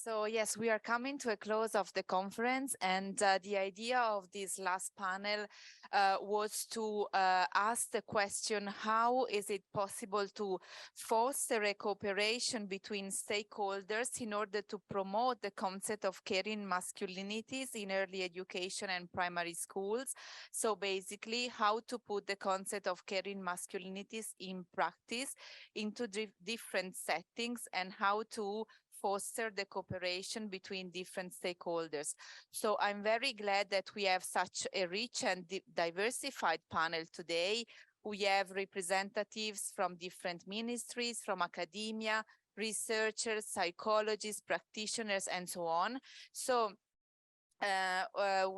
So yes, we are coming to a close of the conference, and the idea of this last panel was to ask the question, how is it possible to foster a cooperation between stakeholders in order to promote the concept of caring masculinities in early education and primary schools? So basically, how to put the concept of caring masculinities in practice into different settings, and how to foster the cooperation between different stakeholders. So I'm very glad that we have such a rich and diversified panel today. We have representatives from different ministries, from academia, researchers, psychologists, practitioners, and so on. So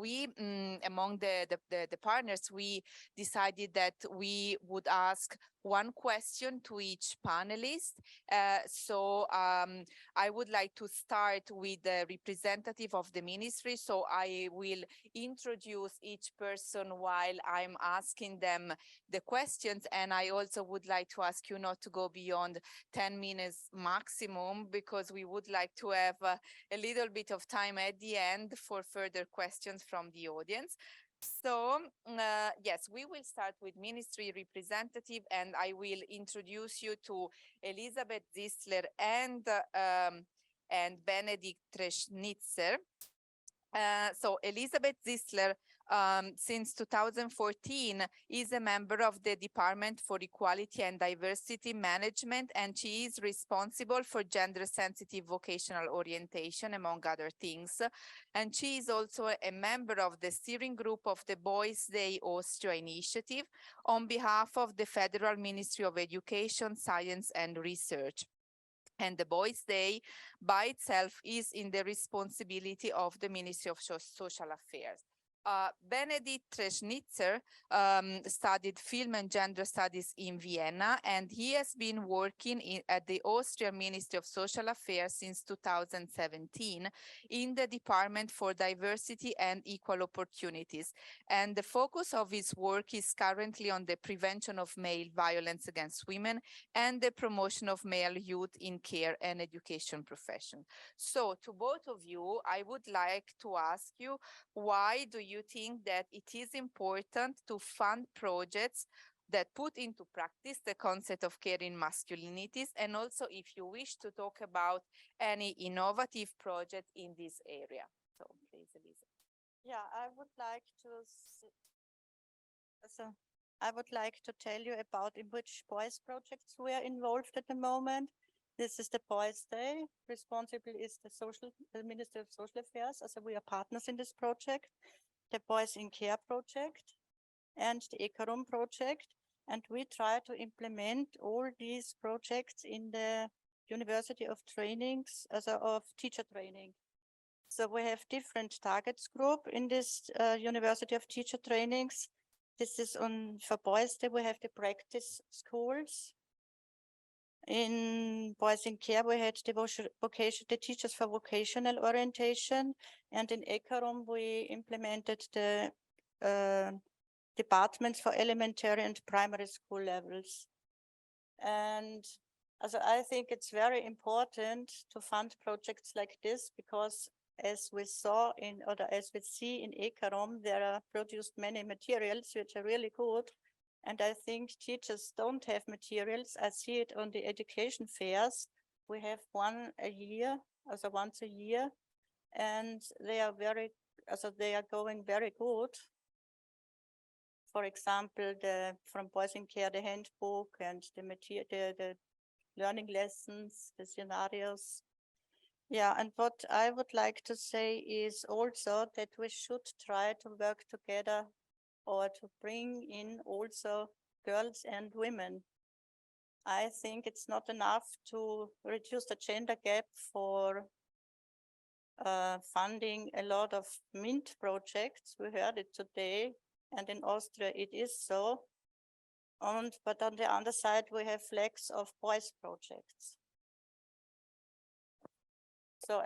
we, among the partners, we decided that we would ask one question to each panelist. So I would like to start with the representative of the ministry. So I will introduce each person while I'm asking them the questions. And I also would like to ask you not to go beyond 10 minutes maximum, because we would like to have a little bit of time at the end for further questions from the audience. So yes, we will start with ministry representative, and I will introduce you to Elisabeth Zistler and Benedikt Treschnitzer. So Elisabeth Zistler, since 2014, is a member of the Department for Equality and Diversity Management, and she is responsible for gender-sensitive vocational orientation, among other things. And she is also a member of the steering group of the Boys' Day Austria initiative on behalf of the Federal Ministry of Education, Science and Research. And the Boys' Day by itself is in the responsibility of the Ministry of Social Affairs. Benedikt Treschnitzer studied film and gender studies in Vienna, and he has been working at the Austrian Ministry of Social Affairs since 2017 in the Department for Diversity and Equal Opportunities. And the focus of his work is currently on the prevention of male violence against women and the promotion of male youth in care and education profession. So to both of you, I would like to ask you, why do you think that it is important to fund projects that put into practice the concept of caring masculinities, and also if you wish to talk about any innovative project in this area? So please, Elisabeth. Yeah, I would like to tell you about in which boys projects we are involved at the moment. This is the Boys' Day. Responsible is the Ministry of Social Affairs. Also, we are partners in this project. The Boys in Care project and the ECaRoM project. And we try to implement all these projects in the University of Trainings, of teacher training. So we have different targets group in this University of Teacher Trainings. This is for Boys' Day, we have the practice schools. In Boys in Care, we had the teachers for vocational orientation, and in ECaRoM, we implemented the departments for elementary and primary school levels. And also, I think it's very important to fund projects like this, because as we see in ECaRoM, there are produced many materials which are really good. And I think teachers don't have materials. I see it on the education fairs. We have once a year, and they are going very good. For example, from Boys in Care, the handbook and the learning lessons, the scenarios. Yeah, and what I would like to say is also that we should try to work together, or to bring in also girls and women. I think it's not enough to reduce the gender gap for funding a lot of MINT projects. We heard it today, and in Austria it is so. But on the other side, we have lacks of boys projects. So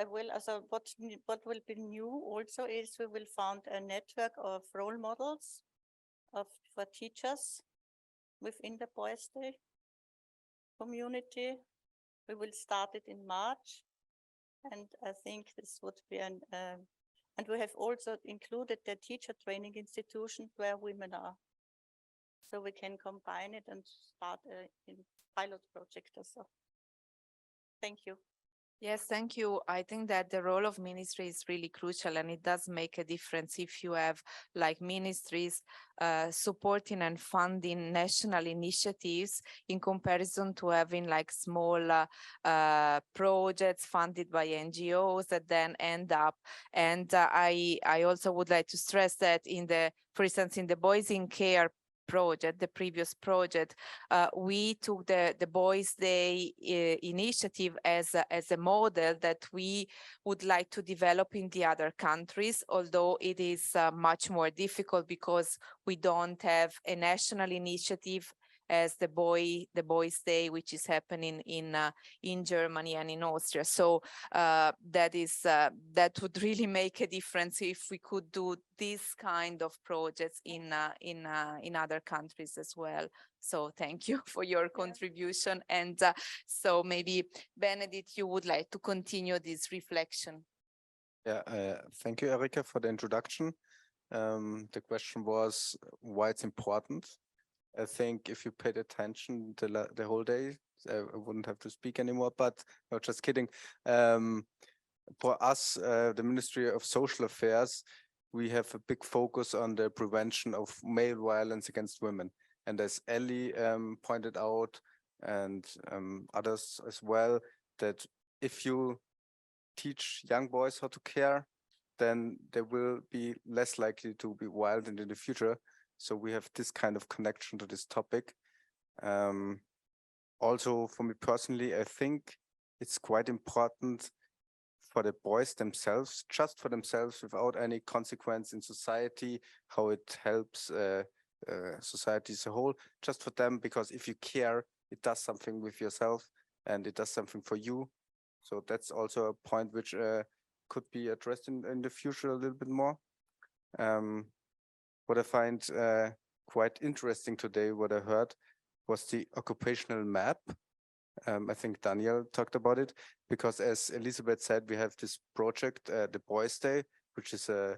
what will be new also is we will found a network of role models for teachers within the Boys' Day community. We will start it in March. And I think this would be and we have also included the teacher training institution where women are. So we can combine it and start in pilot project also. Thank you. Yes, thank you. I think that the role of ministry is really crucial, and it does make a difference if you have like ministries supporting and funding national initiatives in comparison to having like small projects funded by NGOs that then end up. And I also would like to stress that for instance, in the Boys in Care project, the previous project, we took the Boys Day initiative as a model that we would like to develop in the other countries, although it is much more difficult because we don't have a national initiative as the Boys Day, which is happening in Germany and in Austria. So that would really make a difference if we could do this kind of projects in other countries as well. So thank you for your contribution. And so maybe Benedikt, you would like to continue this reflection. Yeah, thank you, Erika, for the introduction. The question was why it's important. I think if you paid attention the whole day, I wouldn't have to speak anymore, but no, just kidding. For us, the Ministry of Social Affairs, we have a big focus on the prevention of male violence against women. And as Ellie pointed out, and others as well, that if you teach young boys how to care, then they will be less likely to be violent in the future. So we have this kind of connection to this topic. Also, for me personally, I think it's quite important for the boys themselves, just for themselves, without any consequence in society, how it helps society as a whole, just for them, because if you care, it does something with yourself and it does something for you. So that's also a point which could be addressed in the future a little bit more. What I find quite interesting today, what I heard, was the occupational map. I think Daniel talked about it, because as Elisabeth said, we have this project, the Boys Day, which is a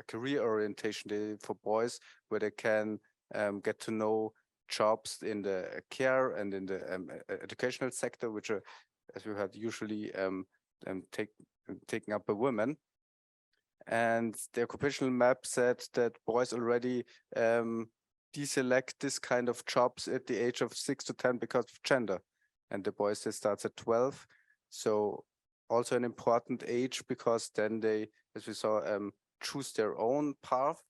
career orientation day for boys, where they can get to know jobs in the care and in the educational sector, which are, as we heard, usually taken up by women. And the occupational map said that boys already deselect this kind of jobs at the age of 6 to 10 because of gender. And the boys, they start at 12. So also an important age, because then they, as we saw, choose their own path.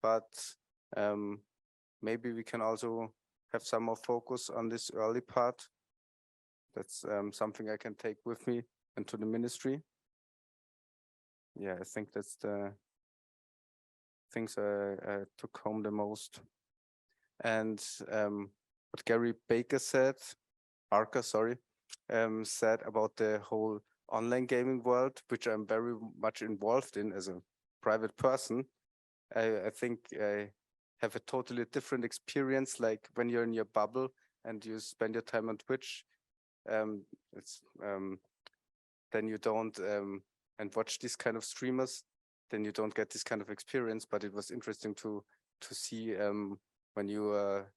But maybe we can also have some more focus on this early part. That's something I can take with me into the ministry. Yeah, I think that's the things I took home the most. And what Gary Baker said, said about the whole online gaming world, which I'm very much involved in as a private person. I think I have a totally different experience, like when you're in your bubble and you spend your time on Twitch. Then you don't and watch this kind of streamers, then you don't get this kind of experience. But it was interesting to see when you are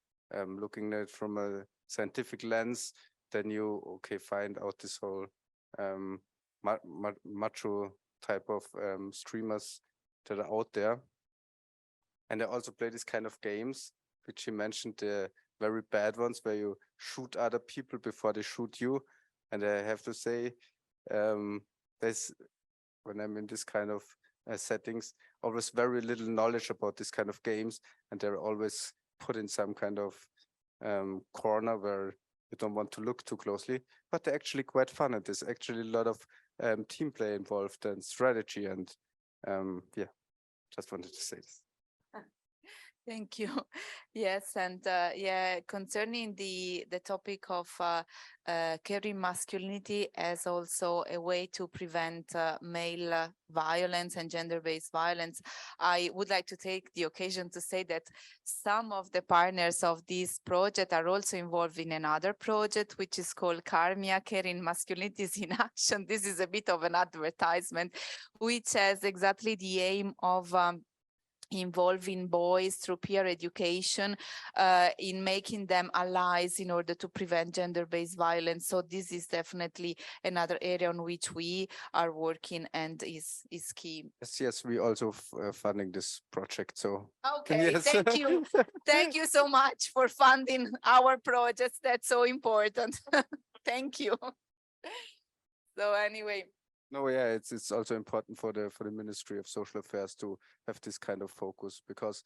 looking at it from a scientific lens, then you find out this whole macho type of streamers that are out there. And I also play this kind of games, which you mentioned, the very bad ones where you shoot other people before they shoot you. And I have to say, there's, when I'm in this kind of settings, always very little knowledge about this kind of games, and they're always put in some kind of corner where you don't want to look too closely, but they're actually quite fun. And there's actually a lot of team play involved and strategy, and yeah, just wanted to say this. Thank you. Yes, and concerning the topic of caring masculinity as also a way to prevent male violence and gender-based violence, I would like to take the occasion to say that some of the partners of this project are also involved in another project, which is called Carmia, Caring Masculinities in Action. This is a bit of an advertisement, which has exactly the aim of involving boys through peer education in making them allies in order to prevent gender-based violence. So this is definitely another area on which we are working and is key. Yes, we also funding this project. So Okay, yes. thank you. Thank you so much for funding our projects. That's so important. Thank you. So anyway. No, yeah, it's also important for the Ministry of Social Affairs to have this kind of focus, because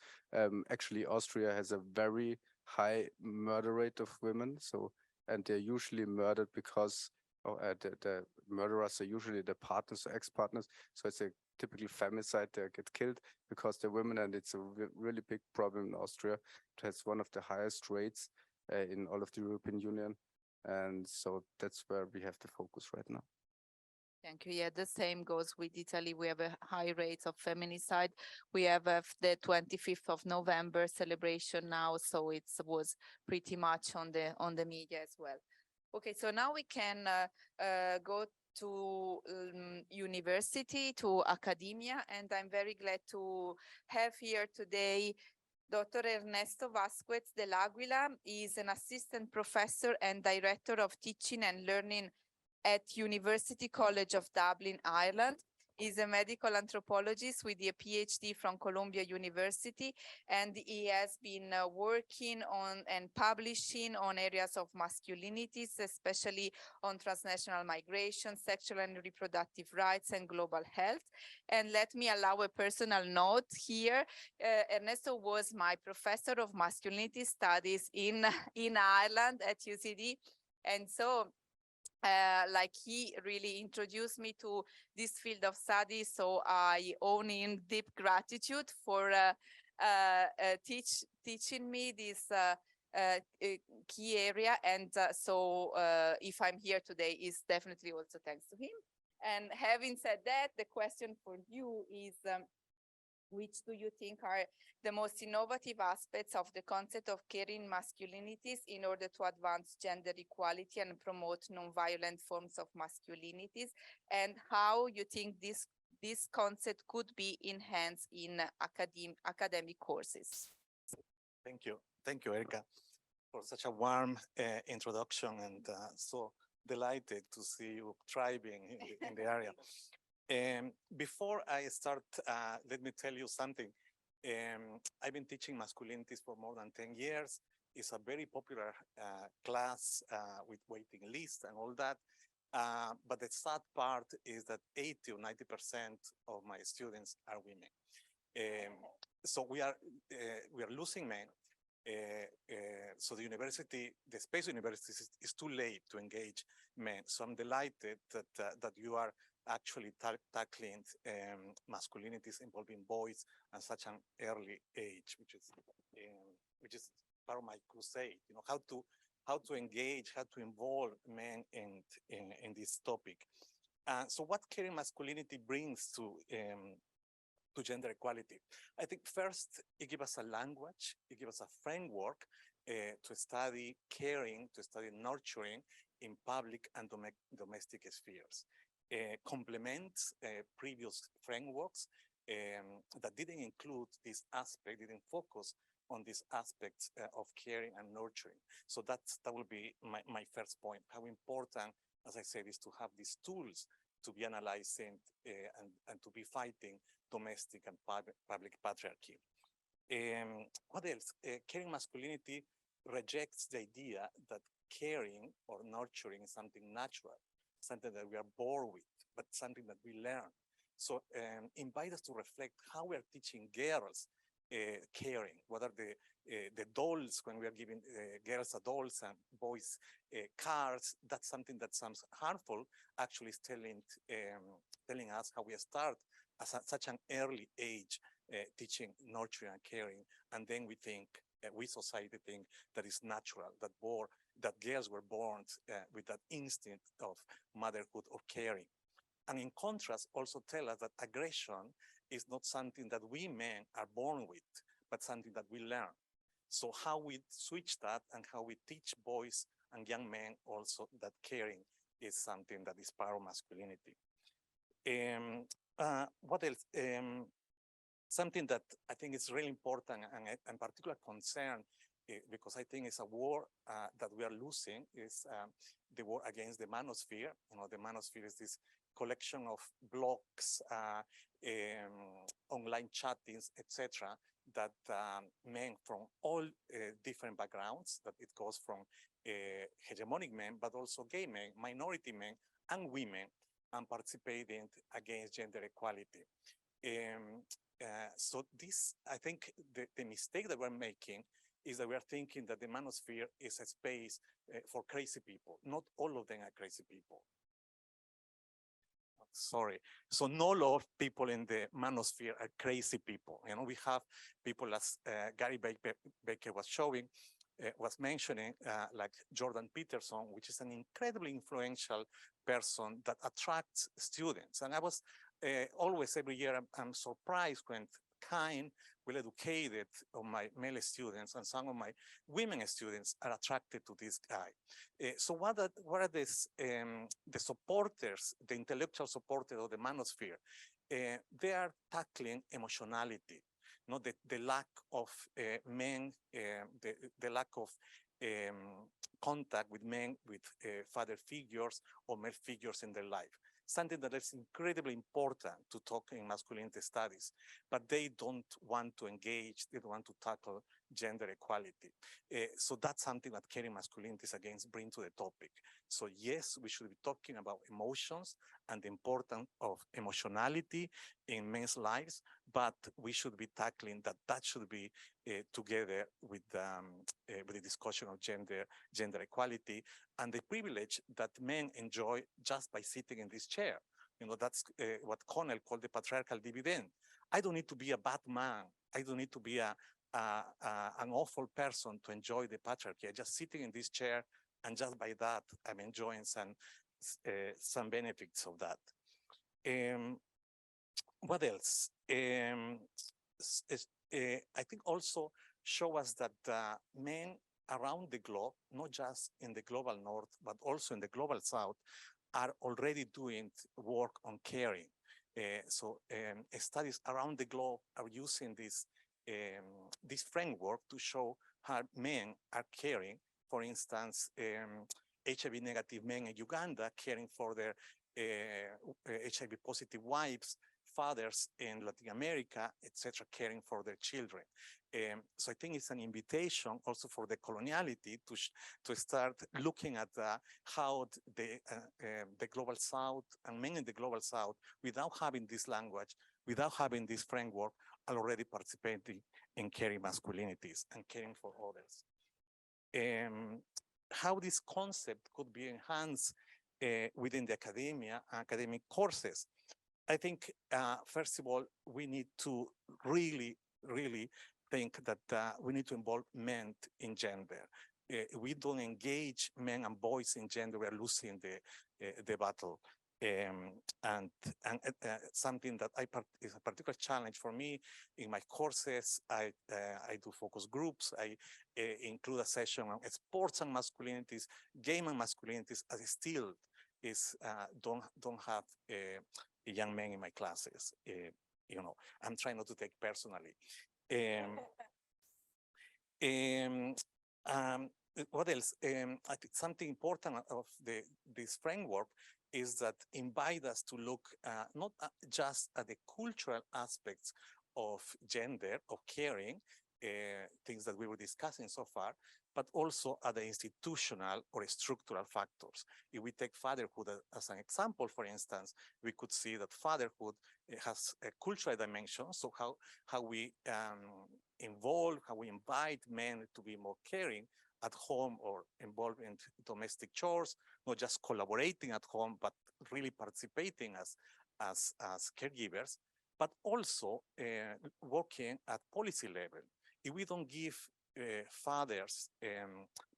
actually Austria has a very high murder rate of women. So, and they're usually murdered because the murderers are usually the partners or ex-partners. So it's a typical femicide. They get killed because they're women, and it's a really big problem in Austria. It has one of the highest rates in all of the European Union, and so that's where we have the focus right now. Thank you. Yeah, the same goes with Italy. We have a high rate of feminicide. We have the 25th of November celebration now, so it was pretty much on the media as well. Okay, so now we can go to university, to academia, and I'm very glad to have here today Dr. Ernesto Vasquez de Aguila. Is an assistant professor and director of teaching and learning at University College of Dublin, Ireland. He's a medical anthropologist with a PhD from Columbia University, and he has been working on and publishing on areas of masculinities, especially on transnational migration, sexual and reproductive rights, and global health. And let me allow a personal note here. Ernesto was my professor of masculinity studies in Ireland at UCD. And so like he really introduced me to this field of study, so I owe him deep gratitude for teaching me this key area. And so if I'm here today, is definitely also thanks to him. And having said that, the question for you is, which do you think are the most innovative aspects of the concept of caring masculinities in order to advance gender equality and promote non-violent forms of masculinities, and how you think this concept could be enhanced in academic courses? Thank you, Erika, for such a warm introduction, and so delighted to see you thriving in the area. Before I start, let me tell you something. I've been teaching masculinities for more than 10 years. It's a very popular class with waiting lists and all that. But the sad part is that 80 or 90% of my students are women. So we are losing men. So the university, the Space University is too late to engage men. So I'm delighted that you are actually tackling masculinities involving boys at such an early age, which is part of my crusade. You know, how to engage, how to involve men in this topic. So what caring masculinity brings to gender equality? I think first, it gives us a language, it gives us a framework to study caring, to study nurturing in public and domestic spheres. Complements previous frameworks that didn't include this aspect, didn't focus on these aspects of caring and nurturing. So that will be my first point. How important, as I said, is to have these tools to be analyzing and to be fighting domestic and public patriarchy. What else? Caring masculinity rejects the idea that caring or nurturing is something natural, something that we are born with, but something that we learn. So invite us to reflect how we are teaching girls caring. What are the dolls when we are giving girls dolls and boys cars? That's something that sounds harmful. Actually, is telling us how we start at such an early age teaching nurturing and caring, and then we think, we society think that it's natural that girls were born with that instinct of motherhood or caring. And in contrast, also tell us that aggression is not something that we men are born with, but something that we learn. So how we switch that and how we teach boys and young men also that caring is something that is part of masculinity. What else? Something that I think is really important and particular concern, because I think it's a war that we are losing, is the war against the manosphere. You know, the manosphere is this collection of blogs, online chattings, etc., that men from all different backgrounds, that it goes from hegemonic men, but also gay men, minority men, and women, and participating against gender equality. So this, I think the mistake that we're making is that we're thinking that the manosphere is a space for crazy people. Not all of them are crazy people. Sorry. So not all of people in the manosphere are crazy people. You know, we have people as Gary Baker was showing, was mentioning, like Jordan Peterson, which is an incredibly influential person that attracts students. And I was always, every year, I'm surprised when kind, well-educated of my male students and some of my women students are attracted to this guy. So what are this, the supporters, the intellectual supporters of the manosphere? They are tackling emotionality, not the lack of men, the lack of contact with men, with father figures or male figures in their life. Something that is incredibly important to talk in masculinity studies, but they don't want to engage, they don't want to tackle gender equality. So that's something that caring masculinities against bring to the topic. So yes, we should be talking about emotions and the importance of emotionality in men's lives, but we should be tackling that should be together with the discussion of gender equality and the privilege that men enjoy just by sitting in this chair. You know, that's what Connell called the patriarchal dividend. I don't need to be a bad man. I don't need to be an awful person to enjoy the patriarchy. I'm just sitting in this chair, and just by that, I'm enjoying some benefits of that. What else? I think also show us that men around the globe, not just in the global north, but also in the global south, are already doing work on caring. So studies around the globe are using this framework to show how men are caring. For instance, HIV negative men in Uganda caring for their HIV positive wives, fathers in Latin America, etc., caring for their children. So I think it's an invitation also for the coloniality to start looking at how the global south and men in the global south, without having this language, without having this framework, are already participating in caring masculinities and caring for others. How this concept could be enhanced within the academia, academic courses. I think, first of all, we need to really think that we need to involve men in gender. We don't engage men and boys in gender, we are losing the battle. And something that is a particular challenge for me in my courses. I do focus groups. I include a session on sports and masculinities, game and masculinities, as I still don't have young men in my classes. You know, I'm trying not to take personally. What else? I think something important of this framework is that invite us to look not just at the cultural aspects of gender, of caring, things that we were discussing so far, but also at the institutional or structural factors. If we take fatherhood as an example, for instance, we could see that fatherhood has a cultural dimension. So how we involve, how we invite men to be more caring at home or involved in domestic chores, not just collaborating at home, but really participating as caregivers. but also working at policy level. If we don't give fathers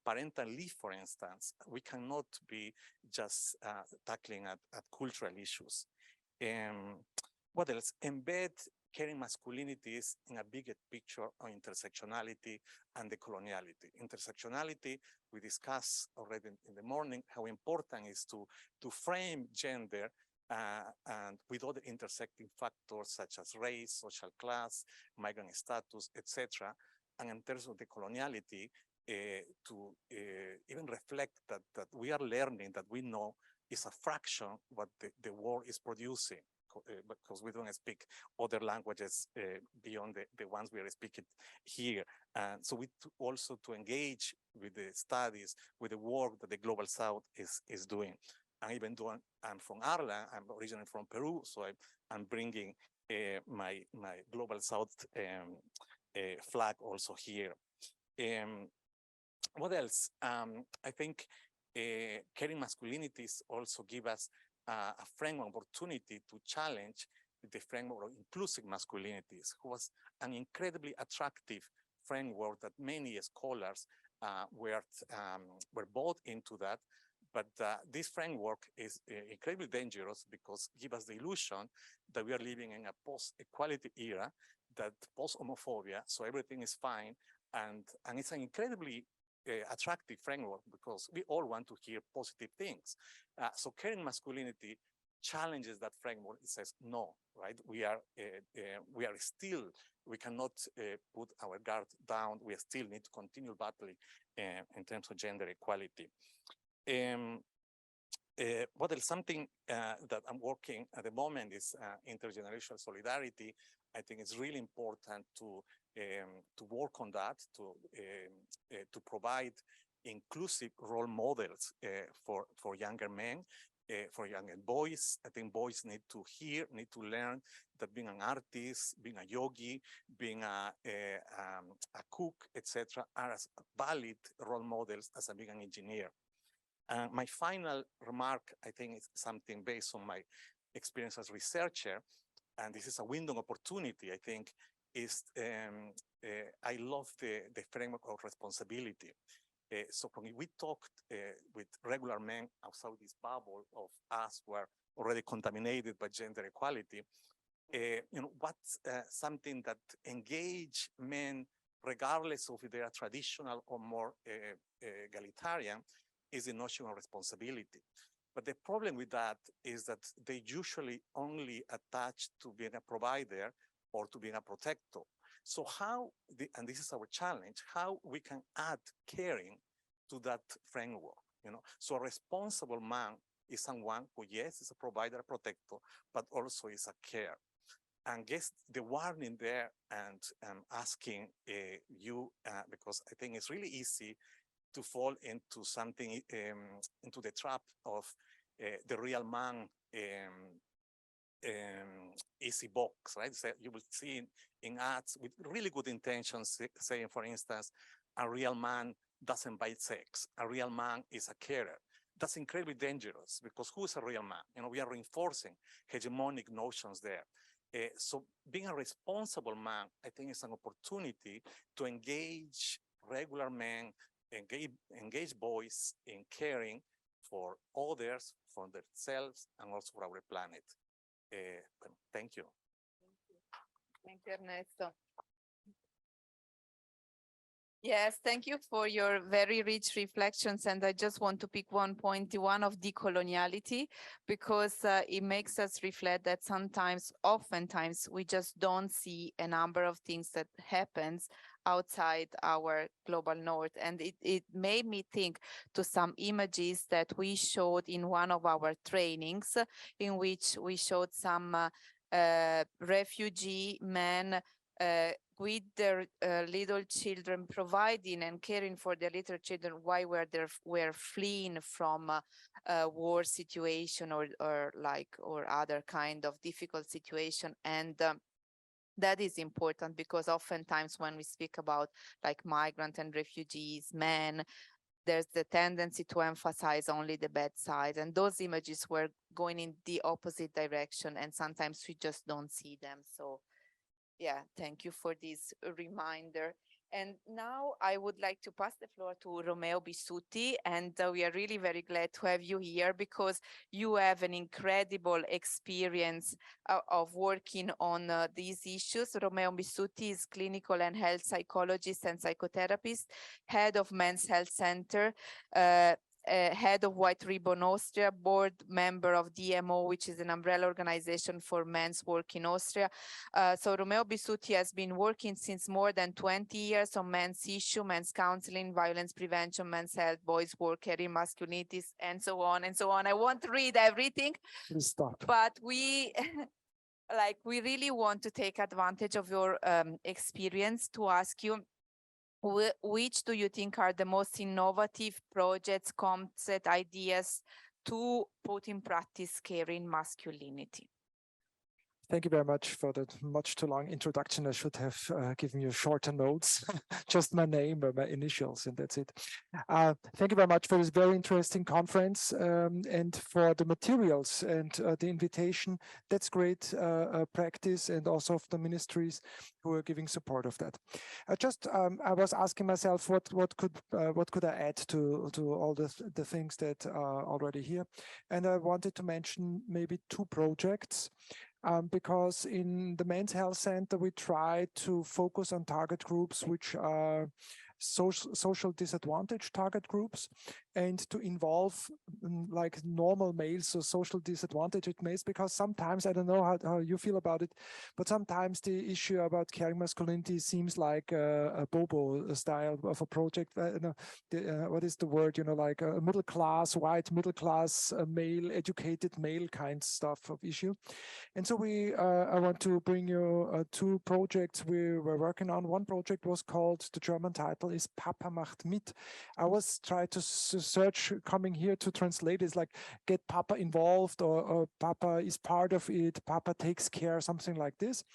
parental leave, for instance, we cannot be just tackling at cultural issues. What else? Embed caring masculinities in a bigger picture on intersectionality and decoloniality. Intersectionality, we discussed already in the morning how important it is to frame gender and with other intersecting factors such as race, social class, migrant status, etc. And in terms of decoloniality, to even reflect that we are learning, that we know is a fraction what the world is producing, because we don't speak other languages beyond the ones we are speaking here. And so we also to engage with the studies, with the work that the Global South is doing. And even though I'm from Ireland, I'm originally from Peru, so I'm bringing my Global South flag also here. What else? I think caring masculinities also give us a framework opportunity to challenge the framework of inclusive masculinities, who was an incredibly attractive framework that many scholars were bought into that. But this framework is incredibly dangerous because it gives us the illusion that we are living in a post-equality era, that post-homophobia, so everything is fine. And it's an incredibly attractive framework because we all want to hear positive things. So caring masculinity challenges that framework. It says, no, right? We cannot put our guard down. We still need to continue battling in terms of gender equality. What else? Something that I'm working at the moment is intergenerational solidarity. I think it's really important to work on that, to provide inclusive role models for younger men, for younger boys. I think boys need to hear, need to learn that being an artist, being a yogi, being a cook, etc., are as valid role models as being an engineer. My final remark, I think, is something based on my experience as researcher, and this is a window of opportunity, I think, is I love the framework of responsibility. So when we talked with regular men outside this bubble of us who are already contaminated by gender equality, what's something that engage men, regardless of if they are traditional or more egalitarian, is the notion of responsibility. But the problem with that is that they usually only attach to being a provider or to being a protector. So how, and this is our challenge, how we can add caring to that framework, So a responsible man is someone who, yes, is a provider, a protector, but also is a care. And guess the warning there, and asking you, because I think it's really easy to fall into something, into the trap of the real man easy box, right? So you will see in ads with really good intentions saying, for instance, a real man doesn't buy sex. A real man is a carer. That's incredibly dangerous because who is a real man? We are reinforcing hegemonic notions there. So being a responsible man, I think, is an opportunity to engage regular men, engage boys in caring for others, for themselves, and also for our planet. Thank you. Thank you, Ernesto. Yes, thank you for your very rich reflections. And I just want to pick one point, the one of decoloniality, because it makes us reflect that oftentimes, we just don't see a number of things that happens outside our global north. And it made me think to some images that we showed in one of our trainings, in which we showed some refugee men with their little children, providing and caring for their little children while we're fleeing from a war situation or other kind of difficult situation. And that is important because oftentimes when we speak about like migrant and refugees, men, there's the tendency to emphasize only the bad side. And those images were going in the opposite direction, and sometimes we just don't see them. So yeah, thank you for this reminder. And now I would like to pass the floor to Romeo Bissutti, and we are really very glad to have you here because you have an incredible experience of working on these issues. Romeo Bissutti is clinical and health psychologist and psychotherapist, head of Men's Health Center, head of White Ribbon Austria, board member of DMO, which is an umbrella organization for men's work in Austria. So Romeo Bissutti has been working since more than 20 years on men's issue, men's counseling, violence prevention, men's health, boys work, career masculinities, and so on and so on. I won't read everything, Please stop. but we we really want to take advantage of your experience to ask you, which do you think are the most innovative projects, concept, ideas to put in practice caring masculinity? Thank you very much for that much too long introduction. I should have given you shorter notes, just my name or my initials, and that's it. Thank you very much for this very interesting conference and for the materials and the invitation. That's great practice, and also of the ministries who are giving support of that. I was asking myself what could I add to all the things that are already here, and I wanted to mention maybe two projects. Because in the Men's Health Center, we try to focus on target groups which are social disadvantaged target groups, and to involve like normal males, so social disadvantaged males, because sometimes, I don't know how you feel about it, but sometimes the issue about caring masculinity seems like a Bobo style of a project. What is the word, like a middle class, white middle class, male, educated male kind stuff of issue. And so I want to bring you two projects we were working on. One project was called, the German title is Papa macht mit. I was trying to search, coming here to translate, is like get Papa involved, or Papa is part of it, Papa takes care, something like this.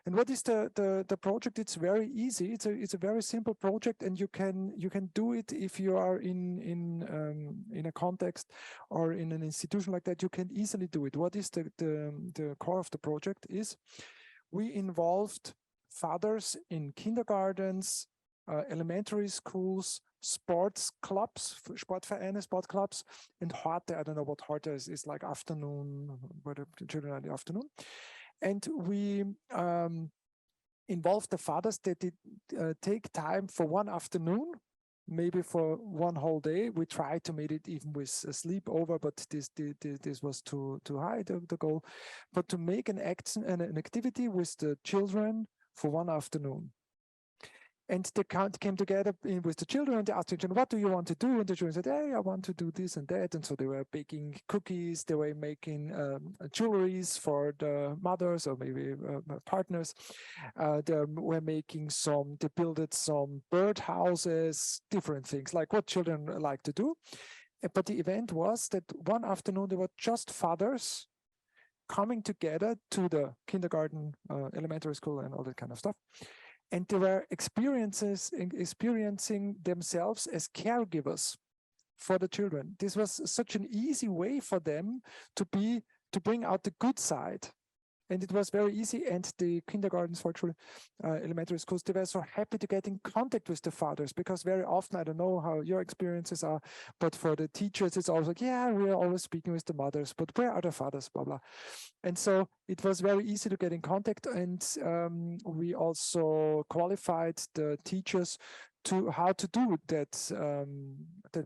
And what is the project? It's very easy. It's a very simple project, and you can do it if you are in a context or in an institution like that. You can easily do it. What is the core of the project is we involved fathers in kindergartens, elementary schools, sports clubs, Sportvereine, sport clubs, and Horte. I don't know what Horte is like afternoon, where the children are in the afternoon. And we involved the fathers that take time for one afternoon, maybe for one whole day. We tried to make it even with a sleepover, but this was too high, the goal. But to make an activity with the children for one afternoon. And they came together with the children, and they asked the children, what do you want to do? And the children said, hey, I want to do this and that. And so they were baking cookies, they were making jewelries for the mothers or maybe partners. They were making they built some bird houses, different things, like what children like to do. But the event was that one afternoon, there were just fathers coming together to the kindergarten, elementary school, and all that kind of stuff. And they were experiencing themselves as caregivers for the children. This was such an easy way for them to bring out the good side. And it was very easy. And the kindergartens for children, elementary schools, they were so happy to get in contact with the fathers, because very often, I don't know how your experiences are, but for the teachers, it's always like, yeah, we are always speaking with the mothers, but where are the fathers, blah, blah. And so it was very easy to get in contact. And we also qualified the teachers to how to do that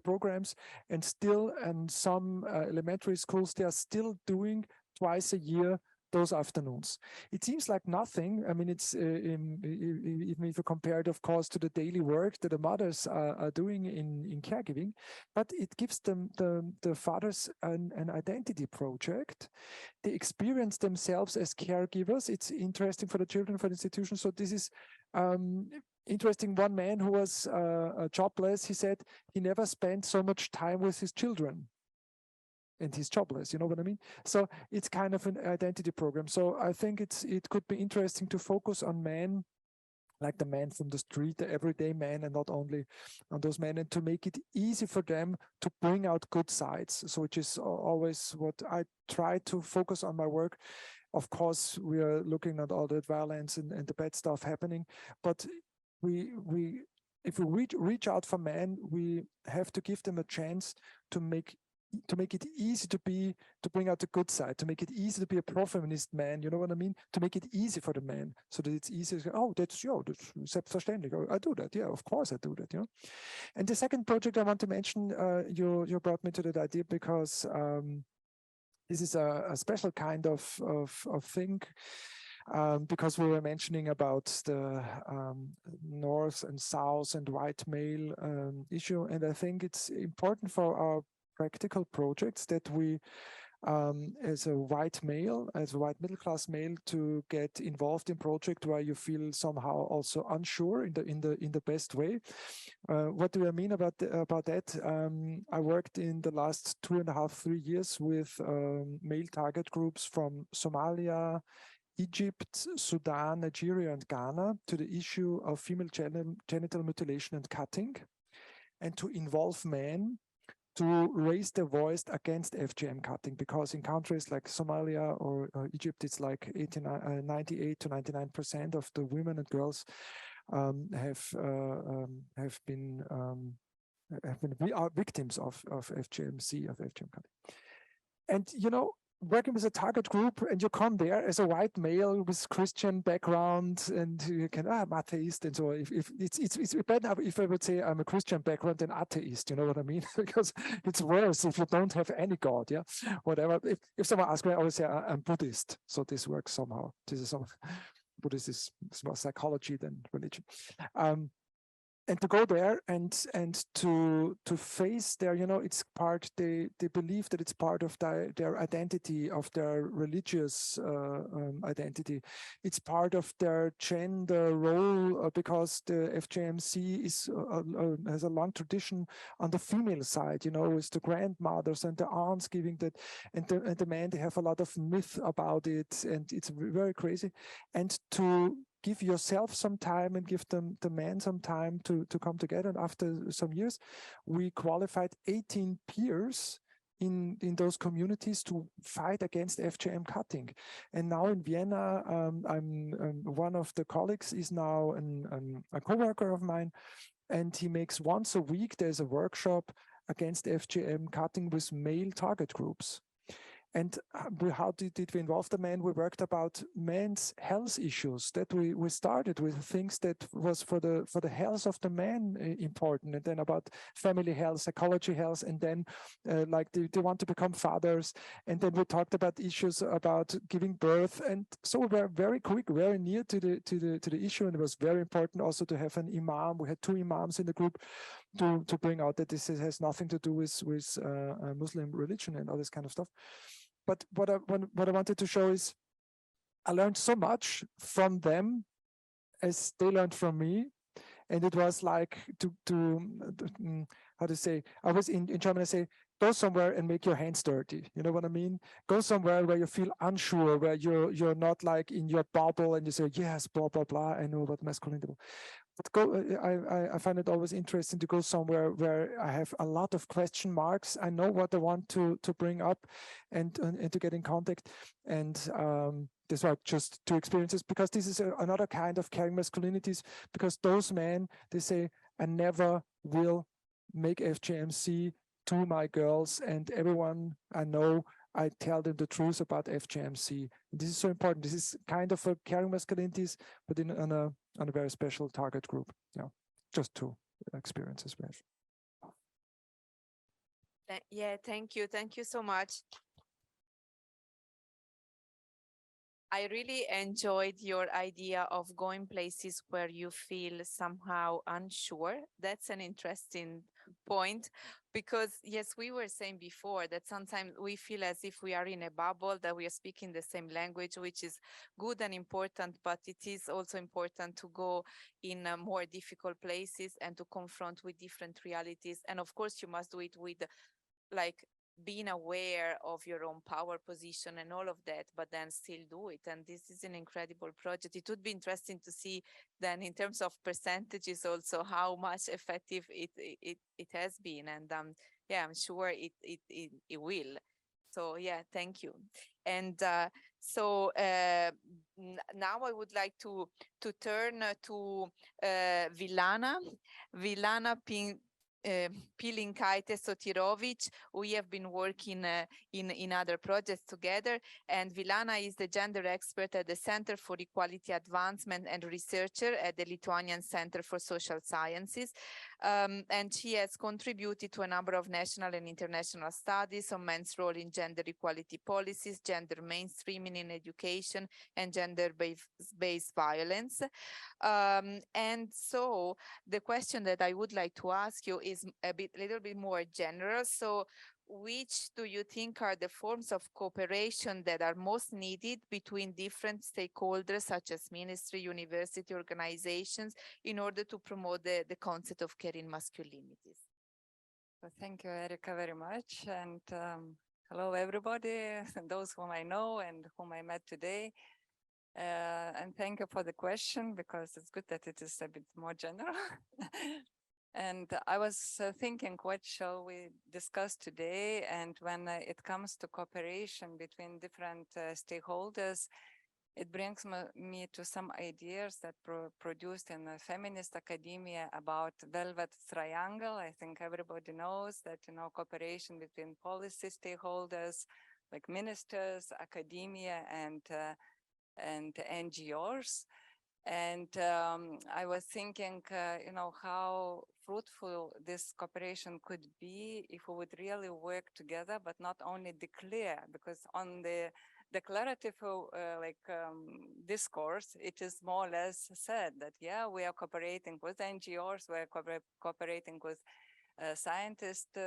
programs. And still, in some elementary schools, they are still doing twice a year those afternoons. It seems like nothing. I mean, it's even if you compare it, of course, to the daily work that the mothers are doing in caregiving, but it gives them the fathers an identity project. They experience themselves as caregivers. It's interesting for the children, for the institution. So this is interesting. One man who was jobless, he said he never spent so much time with his children. And he's jobless, you know what I mean? So it's kind of an identity program. So I think it could be interesting to focus on men like the man from the street, the everyday man, and not only on those men, and to make it easy for them to bring out good sides. So which is always what I try to focus on my work. Of course, we are looking at all the violence and the bad stuff happening, but if we reach out for men, we have to give them a chance to make it easy to bring out the good side, to make it easy to be a pro-feminist man, you know what I mean? To make it easy for the man, so that it's easy. Oh, that's selbstverständlich. I do that. Yeah, of course I do that. You know. And the second project I want to mention, you brought me to that idea because this is a special kind of thing. Because we were mentioning about the North and South and white male issue, and I think it's important for our practical projects that we, as a white male, as a white middle-class male, to get involved in project where you feel somehow also unsure in the best way. What do I mean about that? I worked in the last 2.5, 3 years with male target groups from Somalia, Egypt, Sudan, Nigeria, and Ghana to the issue of female genital mutilation and cutting, and to involve men to raise their voice against FGM cutting, because in countries like Somalia or Egypt, it's like 98 to 99% of the women and girls we are victims of FGM cutting. And you know, working with a target group, and you come there as a white male with Christian background, and you can I'm atheist, and so if it's better if I would say I'm a Christian background than atheist, you know what I mean? Because it's worse if you don't have any God, yeah, whatever. If someone asks me, I always say I'm Buddhist, so this works somehow. This is some Buddhist is more psychology than religion. And to go there and to face their, you know, it's part, they believe that it's part of their identity, of their religious identity. It's part of their gender role, because the FGMC is has a long tradition on the female side, you know, with the grandmothers and the aunts giving that, and the men, they have a lot of myth about it, and it's very crazy. And to give yourself some time and give the men some time to come together. And after some years, we qualified 18 peers in those communities to fight against FGM cutting. And now in Vienna, one of the colleagues is now a co-worker of mine, and he makes once a week, there's a workshop against FGM cutting with male target groups. And how did we involve the men? We worked about men's health issues, that we started with things that was for the health of the man important, and then about family health, psychology health, and then like they want to become fathers, and then we talked about issues about giving birth, and so we were very quick, very near to the issue, and it was very important also to have an imam. We had 2 imams in the group to bring out that this has nothing to do with Muslim religion and all this kind of stuff. But what I wanted to show is I learned so much from them as they learned from me. And it was like how to say, I was in German, I say, go somewhere and make your hands dirty. You know what I mean? Go somewhere where you feel unsure, where you're not like in your bubble and you say, yes, blah, blah, blah, I know about masculinity. But I find it always interesting to go somewhere where I have a lot of question marks. I know what I want to bring up and to get in contact. And these are just 2 experiences, because this is another kind of caring masculinities, because those men, they say, I never will make FGMC to my girls, and everyone I know, I tell them the truth about FGMC. And this is so important. This is kind of a caring masculinities, but on a very special target group. Yeah, just 2 experiences we have. Yeah, thank you. Thank you so much. I really enjoyed your idea of going places where you feel somehow unsure. That's an interesting point, because yes, we were saying before that sometimes we feel as if we are in a bubble, that we are speaking the same language, which is good and important, but it is also important to go in more difficult places and to confront with different realities. And of course, you must do it with like being aware of your own power position and all of that, but then still do it. And this is an incredible project. It would be interesting to see then in terms of percentages also how much effective it has been. And yeah, I'm sure it will. So yeah, thank you. And so now I would like to turn to Vilana Pilinkaitė Sotirovič. We have been working in other projects together, and Vilana is the gender expert at the Center for Equality Advancement and researcher at the Lithuanian Center for Social Sciences. And she has contributed to a number of national and international studies on men's role in gender equality policies, gender mainstreaming in education, and gender-based violence. And so the question that I would like to ask you is a little bit more general. So which do you think are the forms of cooperation that are most needed between different stakeholders, such as ministry, university, organizations, in order to promote the concept of caring masculinities? Well, thank you, Erika, very much. And hello, everybody, those whom I know and whom I met today. And thank you for the question, because it's good that it is a bit more general. And I was thinking, what shall we discuss today? And when it comes to cooperation between different stakeholders, it brings me to some ideas that produced in feminist academia about velvet triangle. I think everybody knows that, cooperation between policy stakeholders, like ministers, academia, and NGOs. And I was thinking, how fruitful this cooperation could be if we would really work together, but not only declare, because on the declarative discourse, it is more or less said that, yeah, we are cooperating with NGOs, we are cooperating with scientist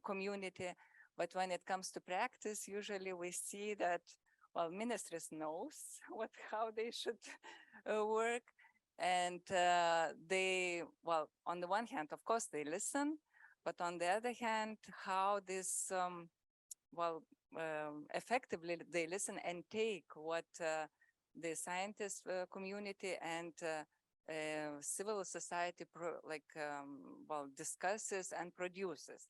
community. But when it comes to practice, usually we see that, well, ministries knows how they should work. And they, well, on the one hand, of course, they listen, but on the other hand, how this, effectively they listen and take what the scientist community and civil society discusses and produces.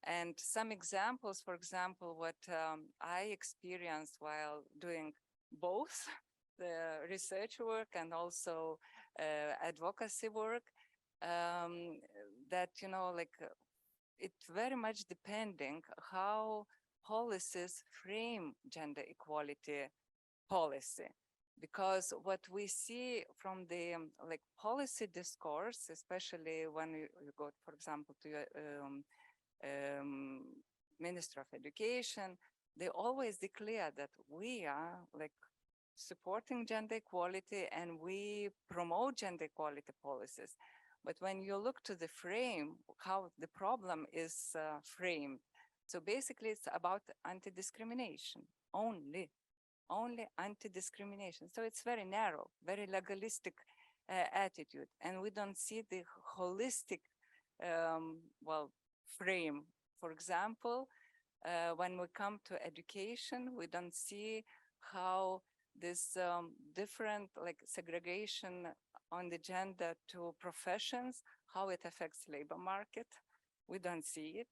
And some examples, for example, what I experienced while doing both the research work and also advocacy work, that, it's very much depending how policies frame gender equality policy. Because what we see from the policy discourse, especially when you go, for example, to Minister of Education, they always declare that we are supporting gender equality and we promote gender equality policies. But when you look to the frame, how the problem is framed, so basically it's about anti-discrimination, only anti-discrimination. So it's very narrow, very legalistic attitude. And we don't see the holistic, frame. For example, when we come to education, we don't see how this different segregation on the gender to professions, how it affects labor market. We don't see it.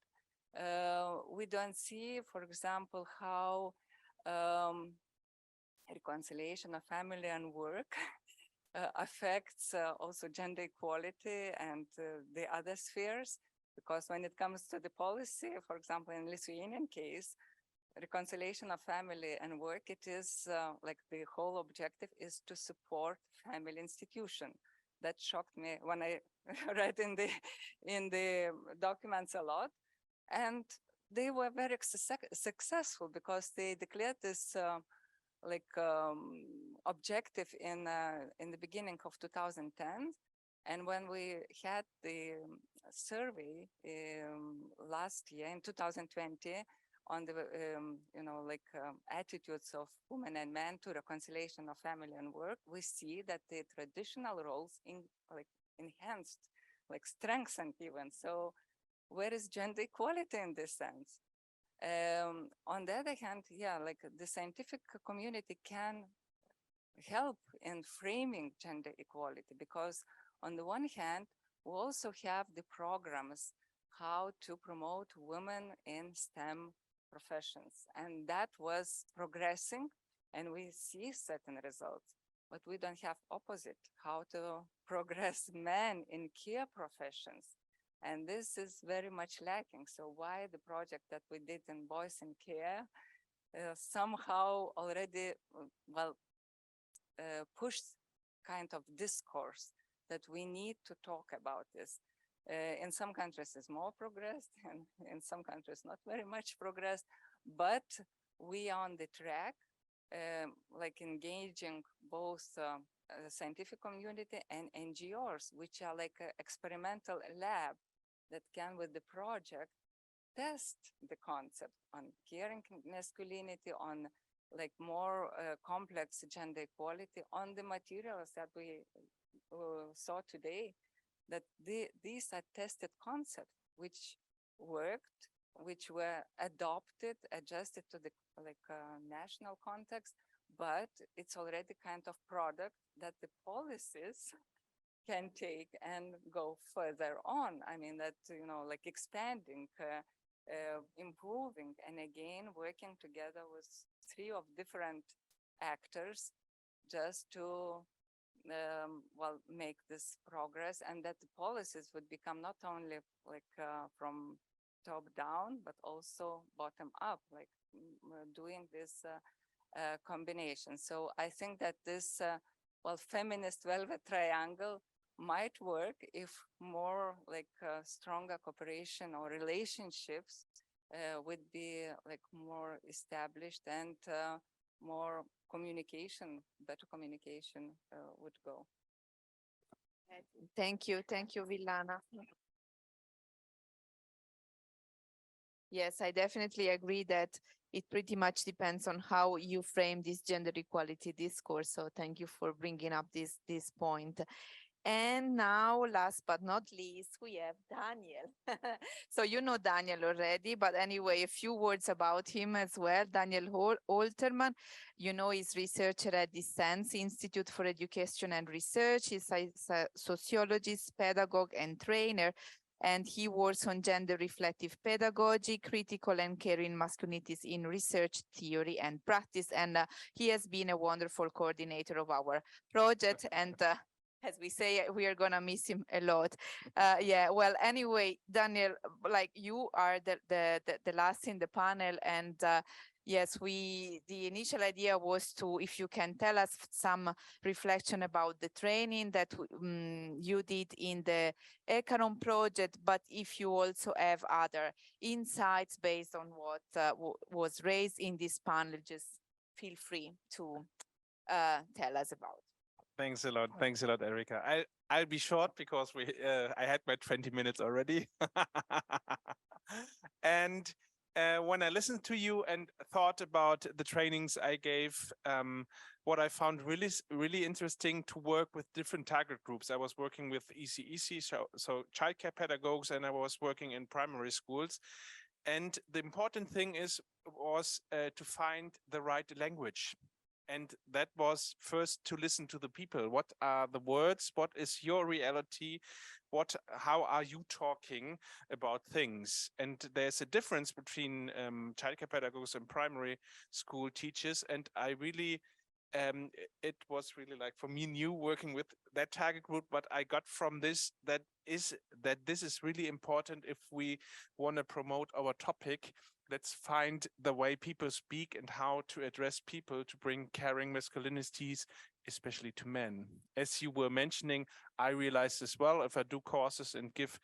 We don't see, for example, how reconciliation of family and work affects also gender equality and the other spheres. Because when it comes to the policy, for example, in Lithuanian case, reconciliation of family and work, it is the whole objective is to support family institution. That shocked me when I read in the documents a lot. And they were very successful because they declared this objective in the beginning of 2010. And when we had the survey last year in 2020 on the attitudes of women and men to reconciliation of family and work, we see that the traditional roles enhanced, strengthened even. So where is gender equality in this sense? On the other hand, yeah, like the scientific community can help in framing gender equality, because on the one hand, we also have the programs how to promote women in STEM professions, and that was progressing, and we see certain results. But we don't have opposite, how to progress men in care professions. And this is very much lacking. So why the project that we did in boys in care somehow already, pushed kind of discourse that we need to talk about this. In some countries it's more progressed, and in some countries not very much progressed, but we are on the track, like engaging both the scientific community and NGOs, which are like an experimental lab that can, with the project, test the concept on caring masculinity, on like more complex gender equality, on the materials that we saw today, that these are tested concepts which worked, which were adopted, adjusted to the national context, but it's already kind of product that the policies can take and go further on. I mean, that, you know, like expanding, improving, and again, working together with three of different actors just to make this progress, and that the policies would become not only like from top down, but also bottom up, like doing this combination. So I think that this feminist velvet triangle might work if more like stronger cooperation or relationships would be like more established, and more communication, better communication would go. Thank you, Vilana. Yes, I definitely agree that it pretty much depends on how you frame this gender equality discourse. So thank you for bringing up this point. And now, last but not least, we have Daniel. So you know Daniel already, but anyway, a few words about him as well. Daniel Holtermann, you know, is researcher at Dissens Institute for Education and Research. He's a sociologist, pedagogue, and trainer, and he works on gender reflective pedagogy, critical and caring masculinities in research, theory, and practice. And he has been a wonderful coordinator of our project, and as we say, we are gonna miss him a lot. Yeah, well, anyway, Daniel, like you are the last in the panel, and yes, the initial idea was to, if you can tell us some reflection about the training that you did in the ECaRoM project, but if you also have other insights based on what was raised in this panel, just feel free to tell us about. Thanks a lot, Erika. I'll be short because I had my 20 minutes already. And when I listened to you and thought about the trainings I gave, what I found really interesting to work with different target groups. I was working with ECEC, so childcare pedagogues, and I was working in primary schools. And the important thing was to find the right language. And that was first to listen to the people. What are the words? What is your reality? How are you talking about things? And there's a difference between childcare pedagogues and primary school teachers. And I really, it was really like for me new working with that target group. But I got from this that this is really important if we want to promote our topic. Let's find the way people speak and how to address people to bring caring masculinities, especially to men. As you were mentioning, I realized as well, if I do courses and give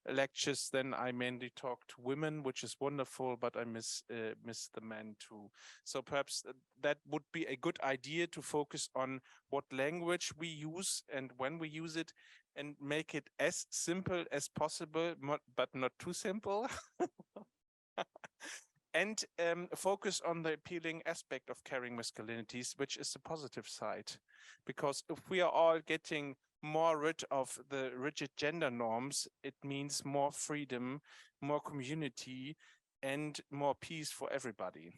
lectures, then I mainly talk to women, which is wonderful, but I miss the men too. So perhaps that would be a good idea to focus on what language we use and when we use it, and make it as simple as possible, but not too simple. And focus on the appealing aspect of caring masculinities, which is the positive side. Because if we are all getting more rid of the rigid gender norms, it means more freedom, more community, and more peace for everybody.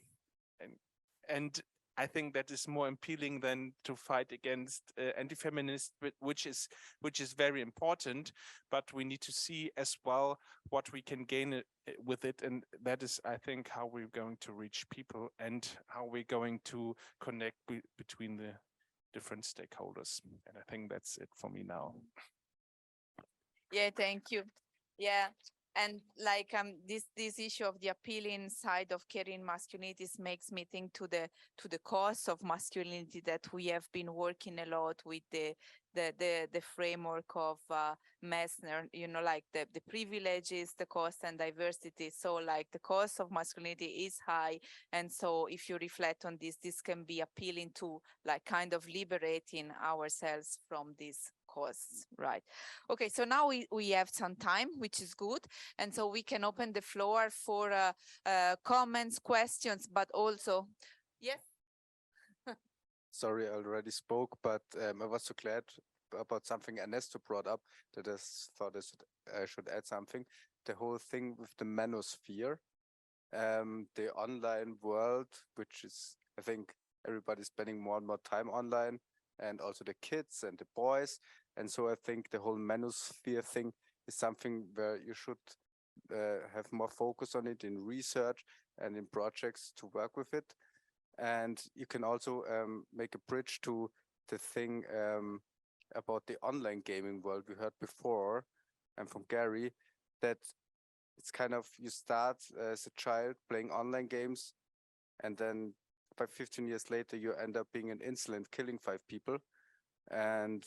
And I think that is more appealing than to fight against anti-feminists, which is very important. But we need to see as well what we can gain with it, and that is, I think, how we're going to reach people and how we're going to connect between the different stakeholders. And I think that's it for me now. Yeah, thank you. Yeah. And like this issue of the appealing side of caring masculinities makes me think to the cause of masculinity that we have been working a lot with the framework of Messner, you know, like the privileges, the cost and diversity. So like the cost of masculinity is high. And so if you reflect on this can be appealing to like kind of liberating ourselves from these costs, right? Okay, so now we have some time, which is good. And so we can open the floor for comments, questions, but also, yes? Sorry, I already spoke, but I was so glad about something Ernesto brought up that I thought I should add something. The whole thing with the manosphere, the online world, which is, I think, everybody's spending more and more time online, and also the kids and the boys. And so I think the whole manosphere thing is something where you should have more focus on it in research and in projects to work with it. And you can also make a bridge to the thing about the online gaming world we heard before, and from Gary, that it's kind of, you start as a child playing online games, and then by 15 years later, you end up being an insolent, killing 5 people. And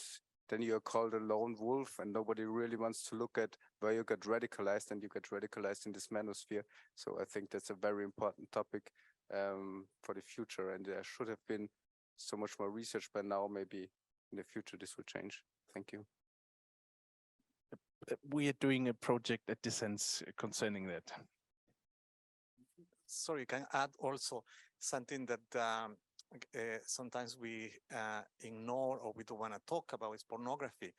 then you're called a lone wolf, and nobody really wants to look at where you get radicalized, and you get radicalized in this manosphere. So I think that's a very important topic for the future, and there should have been so much more research by now. Maybe in the future this will change. Thank you. We are doing a project at Dissens concerning that. Sorry, can I add also something that sometimes we ignore or we don't want to talk about is pornography.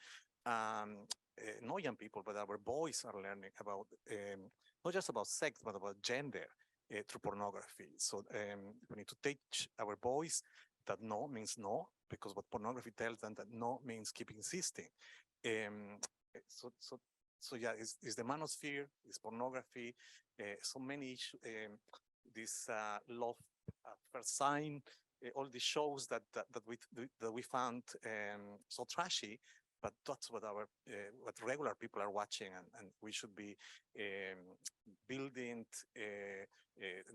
Not young people, but our boys are learning about not just about sex, but about gender through pornography. So we need to teach our boys that no means no, because what pornography tells them that no means keep insisting. So yeah, it's the manosphere, it's pornography, so many issues, this love at first sight, all the shows that we found so trashy, but that's what our what regular people are watching, and we should be building,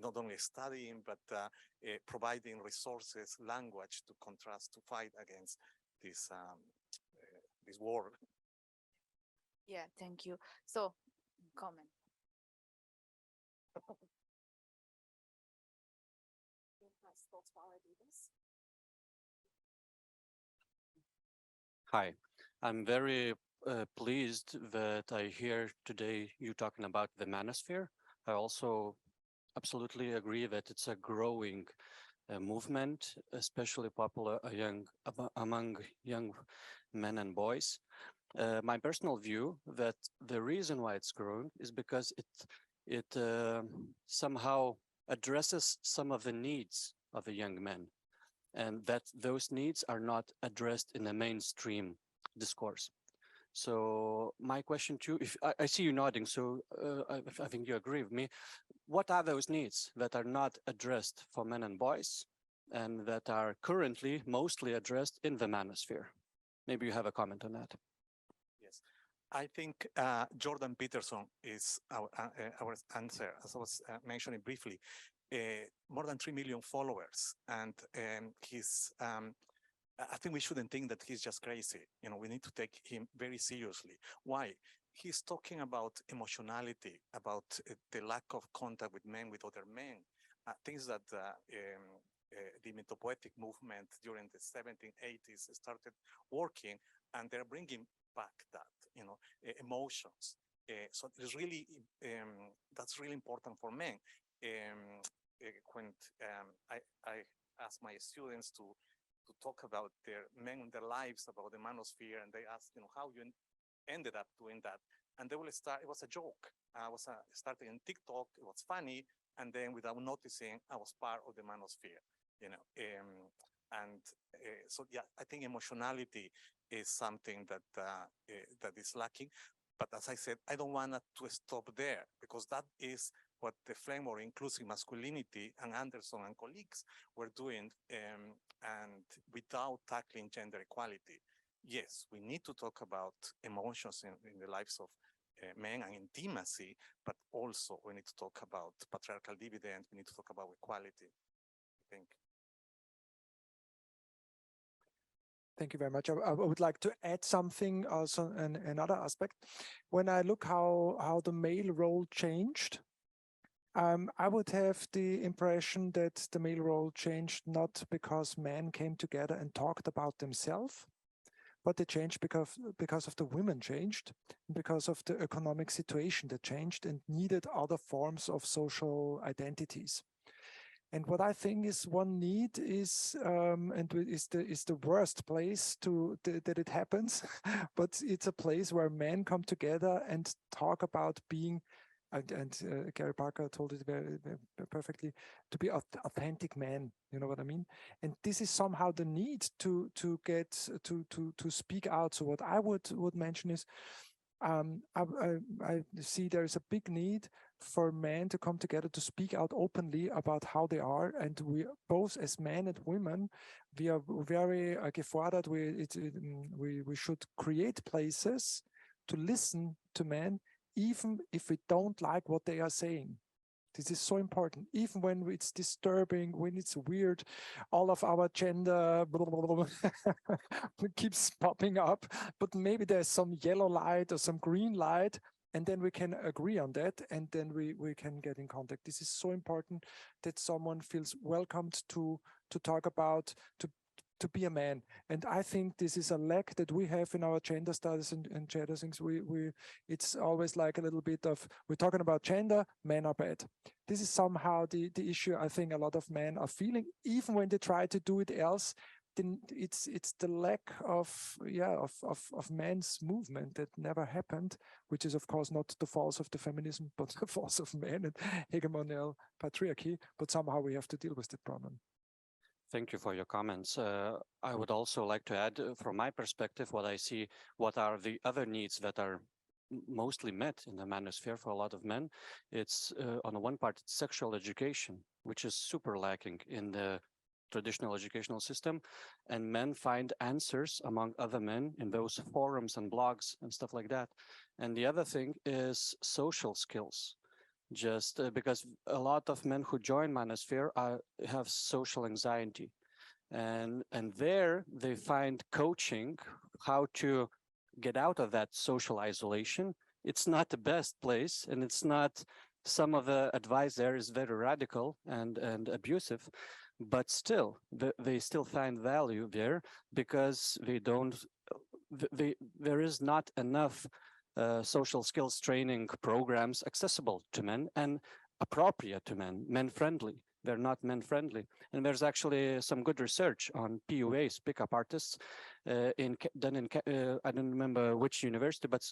not only studying, but providing resources, language to contrast, to fight against this this war. Yeah, thank you. So, comment. Hi, I'm very pleased that I hear today you talking about the manosphere. I also absolutely agree that it's a growing movement, especially popular among young men and boys. My personal view that the reason why it's growing is because it somehow addresses some of the needs of the young men, and that those needs are not addressed in the mainstream discourse. So my question to you, if I see you nodding, so I think you agree with me. What are those needs that are not addressed for men and boys, and that are currently mostly addressed in the manosphere? Maybe you have a comment on that. Yes, I think Jordan Peterson is our answer, as I was mentioning briefly. More than 3 million followers, and he's. I think we shouldn't think that he's just crazy. You know, we need to take him very seriously. Why? He's talking about emotionality, about the lack of contact with men, with other men, things that the mythopoetic movement during the 1780s started working, and they're bringing back that, you know, emotions. So it's really, that's really important for men. When I ask my students to talk about their men in their lives, about the manosphere, and they ask, you know, how you ended up doing that, and they will start, it was a joke. I was starting in TikTok, it was funny, and then without noticing, I was part of the manosphere, you know. So yeah, I think emotionality is something that that is lacking. But as I said, I don't want to stop there, because that is what the framework inclusive masculinity and Anderson and colleagues were doing, and without tackling gender equality. Yes, we need to talk about emotions in the lives of men and intimacy, but also we need to talk about patriarchal dividend, we need to talk about equality, I think. Thank you very much. I would like to add something also, another aspect. When I look how the male role changed, I would have the impression that the male role changed not because men came together and talked about themselves, but they changed because of the women changed, because of the economic situation that changed and needed other forms of social identities. And what I think is one need is, and is the worst place that it happens, but it's a place where men come together and talk about being, and Gary Parker told it very perfectly, to be authentic men. You know what I mean? And this is somehow the need to get to speak out. So what I would mention is, I see there is a big need for men to come together to speak out openly about how they are, and we both as men and women, we are very gefordert. We should create places to listen to men, even if we don't like what they are saying. This is so important, even when it's disturbing, when it's weird, all of our gender keeps popping up, but maybe there's some yellow light or some green light, and then we can agree on that, and then we can get in contact. This is so important, that someone feels welcomed to talk about, to be a man. And I think this is a lack that we have in our gender studies and gender things. It's always like a little bit of, we're talking about gender, men are bad. This is somehow the issue I think a lot of men are feeling, even when they try to do it else. Then it's the lack of men's movement that never happened, which is of course not the fault of the feminism, but the fault of men and hegemonial patriarchy. But somehow we have to deal with the problem. Thank you for your comments. I would also like to add, from my perspective, what I see, what are the other needs that are mostly met in the manosphere for a lot of men. It's on the one part, it's sexual education, which is super lacking in the traditional educational system, and men find answers among other men in those forums and blogs and stuff like that. And the other thing is social skills. Just because a lot of men who join manosphere have social anxiety, and there they find coaching how to get out of that social isolation. It's not the best place, and it's not, some of the advice there is very radical and abusive, but still they still find value there, because there is not enough social skills training programs accessible to men and appropriate to men, men-friendly. They're not men-friendly. And there's actually some good research on PUAs, pickup artists, done in I don't remember which university, but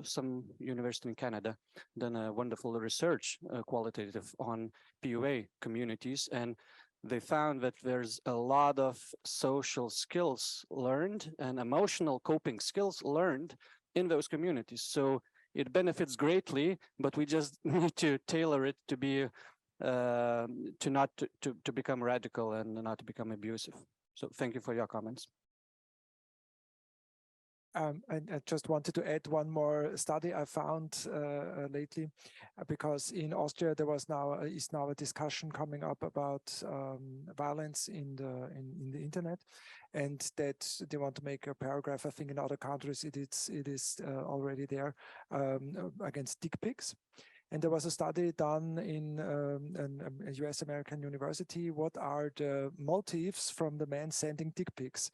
some university in Canada, done a wonderful research, qualitative, on PUA communities. And they found that there's a lot of social skills learned and emotional coping skills learned in those communities. So it benefits greatly, but we just need to tailor it to be to become radical and not to become abusive. So thank you for your comments. I just wanted to add one more study I found lately, because in Austria there is now a discussion coming up about violence in the internet, and that they want to make a paragraph. I think in other countries it is already there, against dick pics. And there was a study done in a US American university. What are the motives from the men sending dick pics?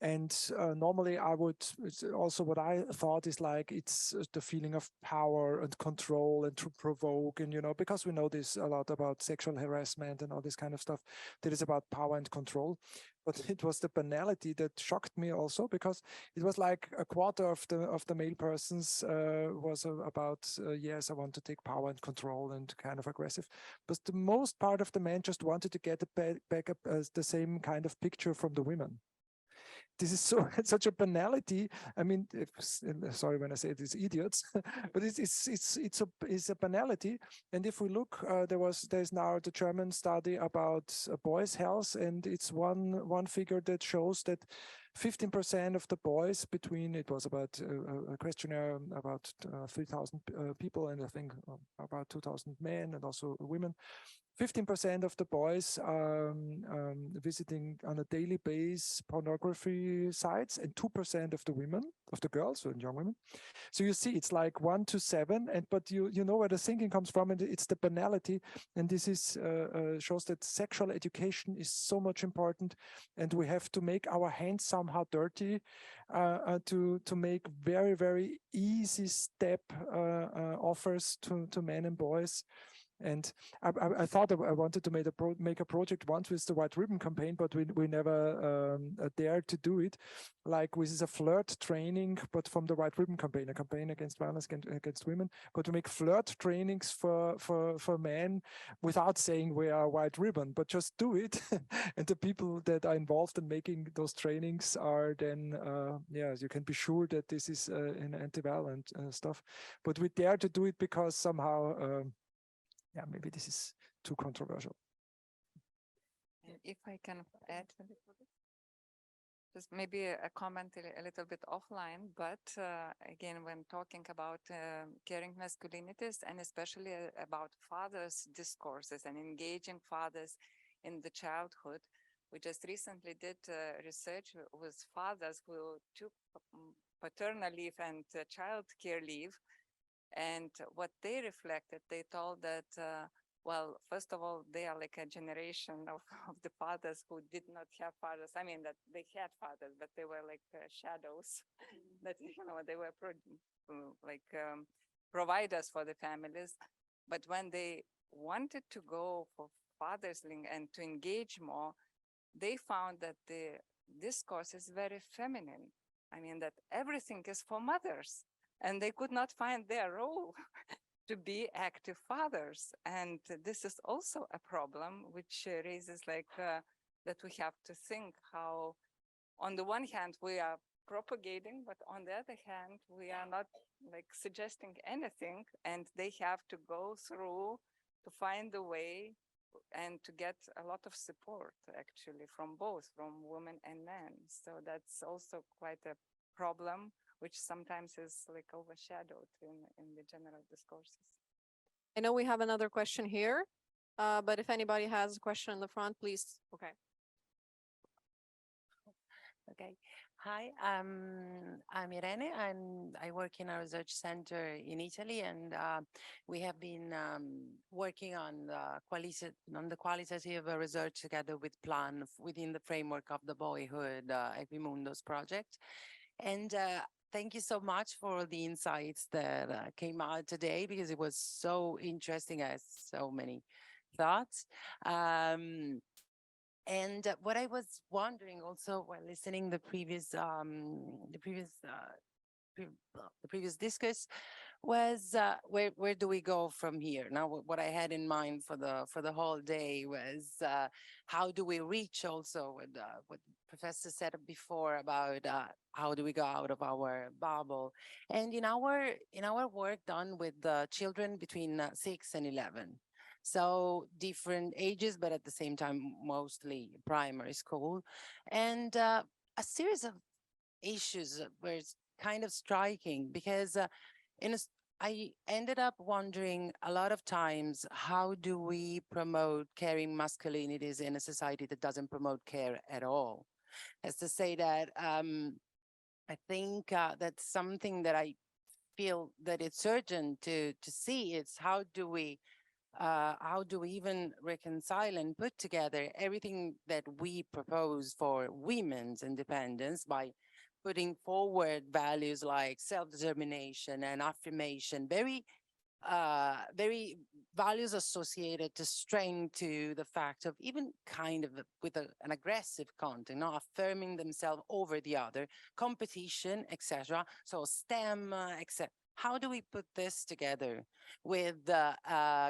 And normally I would, it's also what I thought is like, it's the feeling of power and control and to provoke, and, because we know this a lot about sexual harassment and all this kind of stuff, that is about power and control. But it was the banality that shocked me also, because it was like a quarter of the male persons was about, yes, I want to take power and control and kind of aggressive. But the most part of the men just wanted to get back up as the same kind of picture from the women. This is such a banality. I mean, sorry when I say these idiots, but it's a banality. And if we look, there's now the German study about boys' health, and it's one figure that shows that 15% of the boys it was about a questionnaire about 3,000 people, and I think about 2,000 men and also women. 15% of the boys visiting on a daily basis pornography sites, and 2% of the women, of the girls and young women. So you see, it's like 1 to 7, but you know where the thinking comes from, and it's the banality. And this is shows that sexual education is so much important, and we have to make our hands somehow dirty to make very, very easy step offers to men and boys. And I thought I wanted to make a project once with the White Ribbon campaign, but we never dared to do it. Like, this is a flirt training, but from the White Ribbon campaign, a campaign against violence against women. But we make flirt trainings for men without saying we are White Ribbon, but just do it. And the people that are involved in making those trainings are then, you can be sure that this is an anti-violent stuff. But we dare to do it because somehow, maybe this is too controversial. If I can add, just maybe a comment a little bit offline, but again, when talking about caring masculinities, and especially about fathers' discourses and engaging fathers in the childhood, we just recently did research with fathers who took paternal leave and child care leave. And what they reflected, they told that, well, first of all, they are like a generation of the fathers who did not have fathers. I mean, that they had fathers, but they were like shadows that, they were providers for the families. But when they wanted to go for fathersling and to engage more, they found that the discourse is very feminine. I mean, that everything is for mothers. And they could not find their role to be active fathers. And this is also a problem, which raises that we have to think how, on the one hand, we are propagating, but on the other hand, we are not suggesting anything, and they have to go through to find a way and to get a lot of support, actually, from both, from women and men. So that's also quite a problem, which sometimes is overshadowed in the general discourses. I know we have another question here, but if anybody has a question in the front, please. Okay. Okay. Hi, I'm Irene, and I work in a research center in Italy, and we have been working on the qualitative research together with Plan within the framework of the Boyhood Equimundos project. And thank you so much for the insights that came out today, because it was so interesting. I had so many thoughts. And what I was wondering also while listening the previous discourse was where do we go from here? Now, what I had in mind for the whole day was how do we reach also what Professor said before about how do we go out of our bubble? And in our work done with the children between 6 and 11. So different ages, but at the same time, mostly primary school. And a series of issues were kind of striking, because I ended up wondering a lot of times, how do we promote caring masculinities in a society that doesn't promote care at all? As to say that I think that's something that I feel that it's urgent to see. It's how do we how do we even reconcile and put together everything that we propose for women's independence by putting forward values like self-determination and affirmation, very values associated to strength, to the fact of even kind of with an aggressive content, affirming themselves over the other, competition, etc. So STEM, etc. How do we put this together with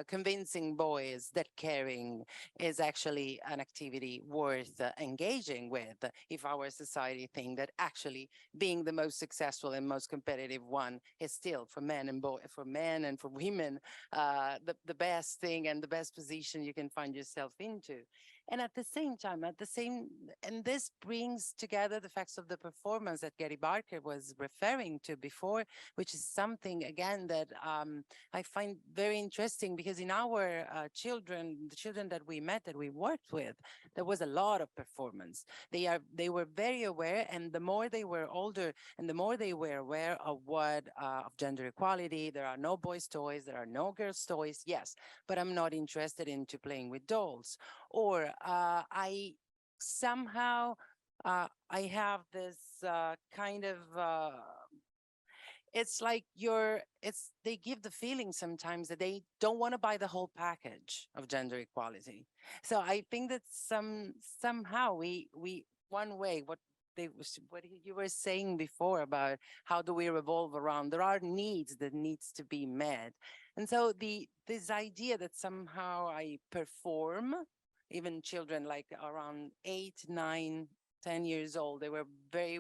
convincing boys that caring is actually an activity worth engaging with, if our society thinks that actually being the most successful and most competitive one is still for men and for women the best thing and the best position you can find yourself into. And at the same time, and this brings together the facts of the performance that Gary Barker was referring to before, which is something, again, that I find very interesting, because in our the children that we met, that we worked with, there was a lot of performance. They were very aware, and the more they were older and the more they were aware of of gender equality, there are no boys' toys, there are no girls' toys, yes, but I'm not interested into playing with dolls. Or I somehow, I have this kind of, it's like they give the feeling sometimes that they don't want to buy the whole package of gender equality. So I think that somehow we one way, what you were saying before about how do we revolve around, there are needs that needs to be met. And so this idea that somehow I perform, even children like around 8, 9, 10 years old, they were very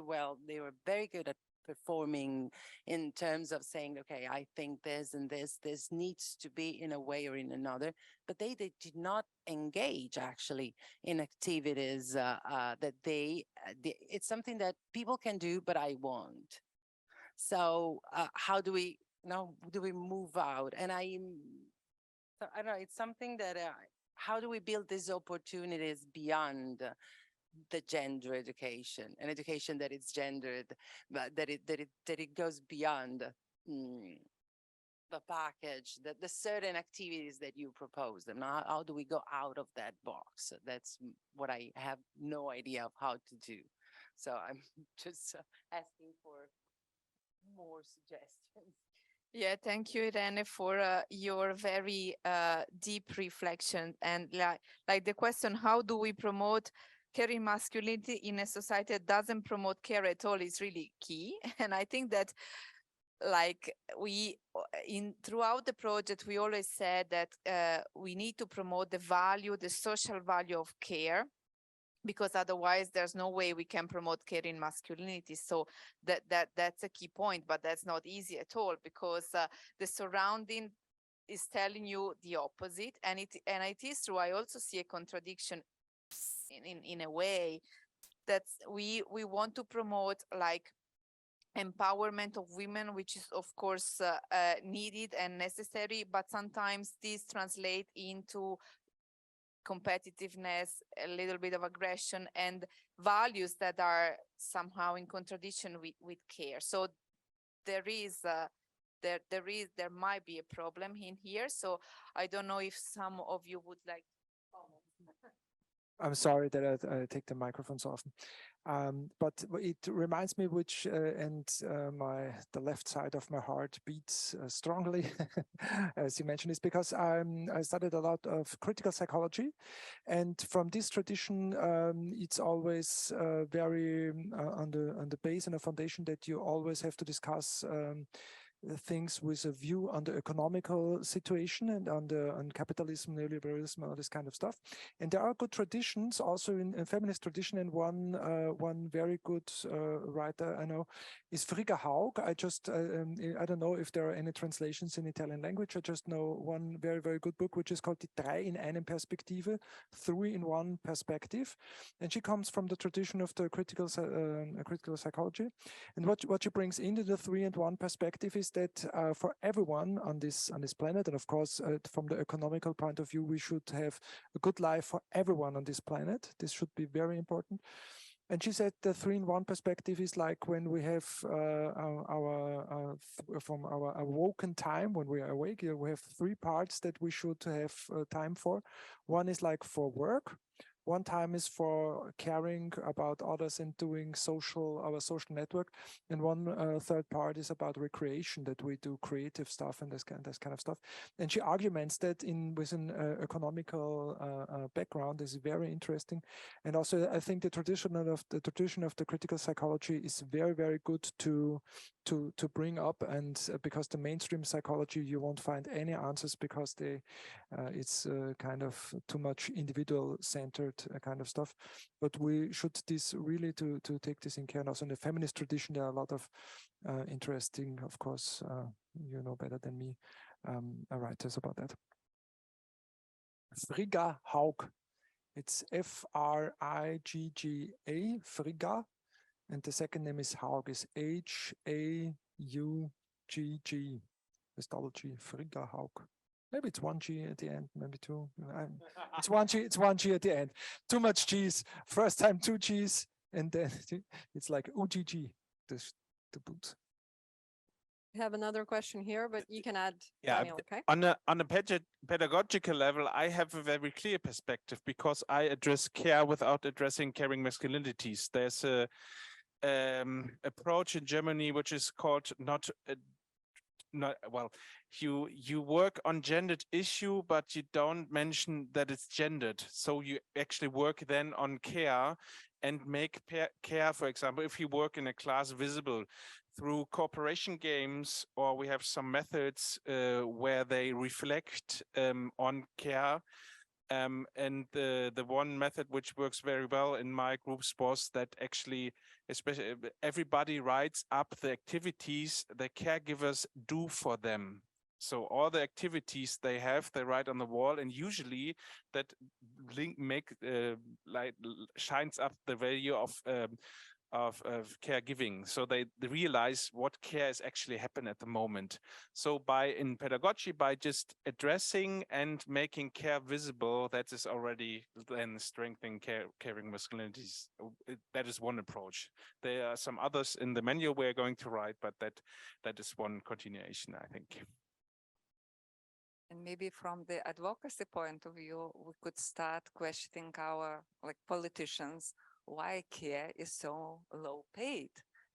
good at performing in terms of saying, okay, I think this and this needs to be in a way or in another, but they did not engage actually in activities that it's something that people can do, but I won't. So how do we move out? And I don't know, it's something that, how do we build these opportunities beyond the gender education, an education that is gendered, but that it goes beyond the package, the certain activities that you propose them. Now, how do we go out of that box? That's what I have no idea of how to do. So I'm just asking for more suggestions. Yeah, thank you, Irene, for your very deep reflection. And like the question, how do we promote caring masculinity in a society that doesn't promote care at all, is really key. And I think that, like, throughout the project, we always said that we need to promote the social value of care, because otherwise there's no way we can promote caring masculinity. So that's a key point, but that's not easy at all, because the surrounding is telling you the opposite, and it is true. I also see a contradiction in a way that we want to promote like empowerment of women, which is of course needed and necessary, but sometimes these translate into competitiveness, a little bit of aggression, and values that are somehow in contradiction with care. So there might be a problem in here. So I don't know if some of you would like to comment. I'm sorry that I take the microphones off. But it reminds me which, the left side of my heart beats strongly, as you mentioned, is because I studied a lot of critical psychology. And from this tradition, it's always very on the base and a foundation that you always have to discuss things with a view on the economical situation and on capitalism, neoliberalism, all this kind of stuff. And there are good traditions also in feminist tradition, and one very good writer I know is Frigga Haug. I don't know if there are any translations in Italian language. I just know one very, very good book, which is called Die 3 in einem Perspektive, 3 in 1 perspective. And she comes from the tradition of the critical psychology. And what she brings into the 3 in 1 perspective is that for everyone on this planet, and of course from the economical point of view, we should have a good life for everyone on this planet. This should be very important. And she said the 3-in-1 perspective is like when we have from our awoken time, when we are awake, we have 3 parts that we should have time for. One is like for work. One time is for caring about others and doing our social network. And one third part is about recreation, that we do creative stuff and this kind of stuff. And she arguments that with an economical background is very interesting. And also I think the tradition of the critical psychology is very, very good to bring up, and because the mainstream psychology, you won't find any answers because it's kind of too much individual centered kind of stuff. But we should really to take this in care. And also in the feminist tradition, there are a lot of interesting, of course, you know better than me, writers about that. Frigga Haug. It's Frigga, Frigga. And the second name is Haug, is Haugg. It's double G, Frigga Haug. Maybe it's 1 G at the end, maybe 2. It's 1 G, it's 1 G at the end. Too much G's. First time 2 G's, and then it's like UGG, the boots. We have another question here, but you can add, Yeah, Daniel, okay? on a pedagogical level, I have a very clear perspective because I address care without addressing caring masculinities. There's a approach in Germany which is called you work on gendered issue, but you don't mention that it's gendered. So you actually work then on care and make care, for example, if you work in a class, visible through cooperation games, or we have some methods where they reflect on care. And the one method which works very well in my groups was that actually, especially everybody writes up the activities the caregivers do for them. So all the activities they have, they write on the wall, and usually that shines up the value of caregiving. So they realize what care is actually happening at the moment. So in pedagogy, by just addressing and making care visible, that is already then strengthening caring masculinities. That is one approach. There are some others in the manual we're going to write, but that is one continuation, I think. And maybe from the advocacy point of view, we could start questioning our politicians, why care is so low paid.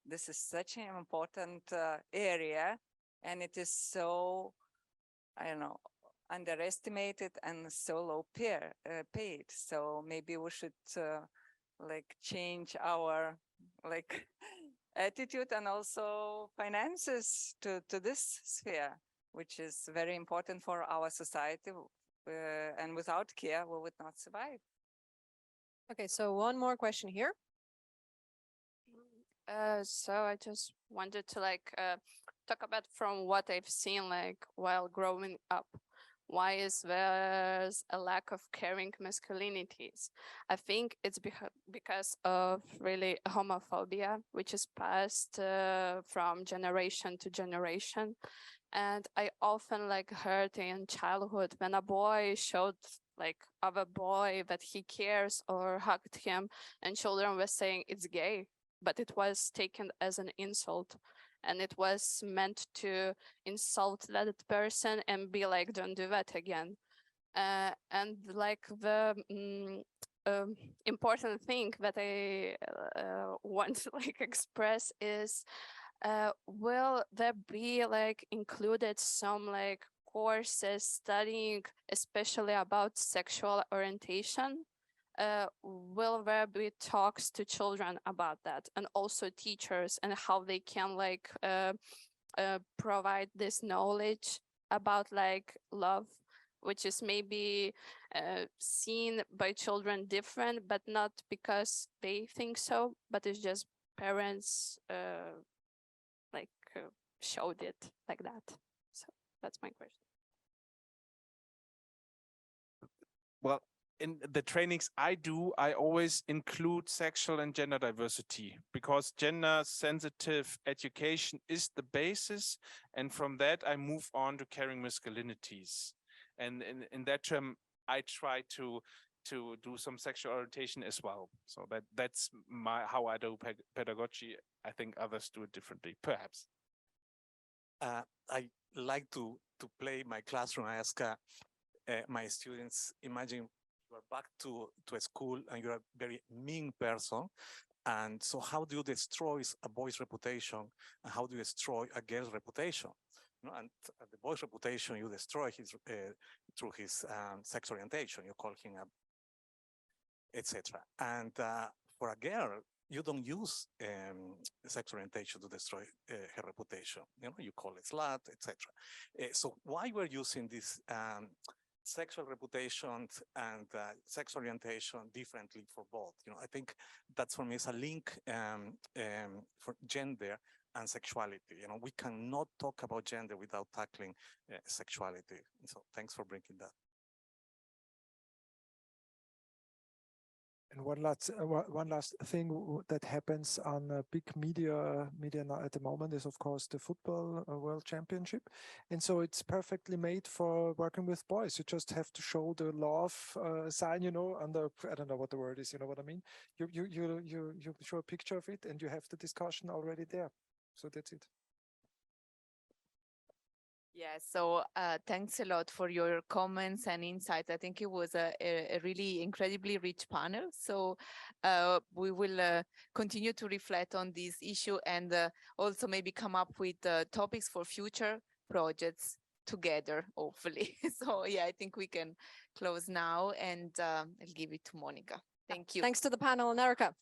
This is such an important area, and it is so, I don't know, underestimated and so low paid. So maybe we should change our attitude and also finances to this sphere, which is very important for our society. And without care, we would not survive. Okay, so one more question here. So I just wanted to talk about from what I've seen while growing up. Why is there a lack of caring masculinities? I think it's because of really homophobia, which is passed from generation to generation. And I often heard in childhood when a boy showed other boy that he cares or hugged him, and children were saying it's gay, but it was taken as an insult, and it was meant to insult that person and be like, don't do that again. And the important thing that I want to express is, will there be included some courses studying especially about sexual orientation? Will there be talks to children about that, and also teachers, and how they can provide this knowledge about love, which is maybe seen by children different, but not because they think so, but it's just parents showed it like that. So that's my question. Well, in the trainings I do, I always include sexual and gender diversity, because gender sensitive education is the basis. And from that, I move on to caring masculinities. And in that term, I try to to do some sexual orientation as well. So that's how I do pedagogy. I think others do it differently, perhaps. I like to play my classroom. I ask my students, imagine you are back to a school and you're a very mean person. And so how do you destroy a boy's reputation? And how do you destroy a girl's reputation? You know, and the boy's reputation, you destroy his through his sex orientation. You call him etc. And for a girl, you don't use sex orientation to destroy her reputation. You know, you call it slut, etc. So why we're using this sexual reputation and sex orientation differently for both? You know, I think that's for me is a link for gender and sexuality. You know, we cannot talk about gender without tackling sexuality. So thanks for bringing that. And one last thing that happens on a big media now at the moment is, of course, the football world championship. And so it's perfectly made for working with boys. You just have to show the love sign, you know, under, I don't know what the word is, you know what I mean? You show a picture of it and you have the discussion already there. So that's it. Yeah, so thanks a lot for your comments and insights. I think it was a really incredibly rich panel. So we will continue to reflect on this issue and also maybe come up with topics for future projects together, hopefully. So yeah, I think we can close now and I'll give it to Monica. Thank you. Thanks to the panel and Erika.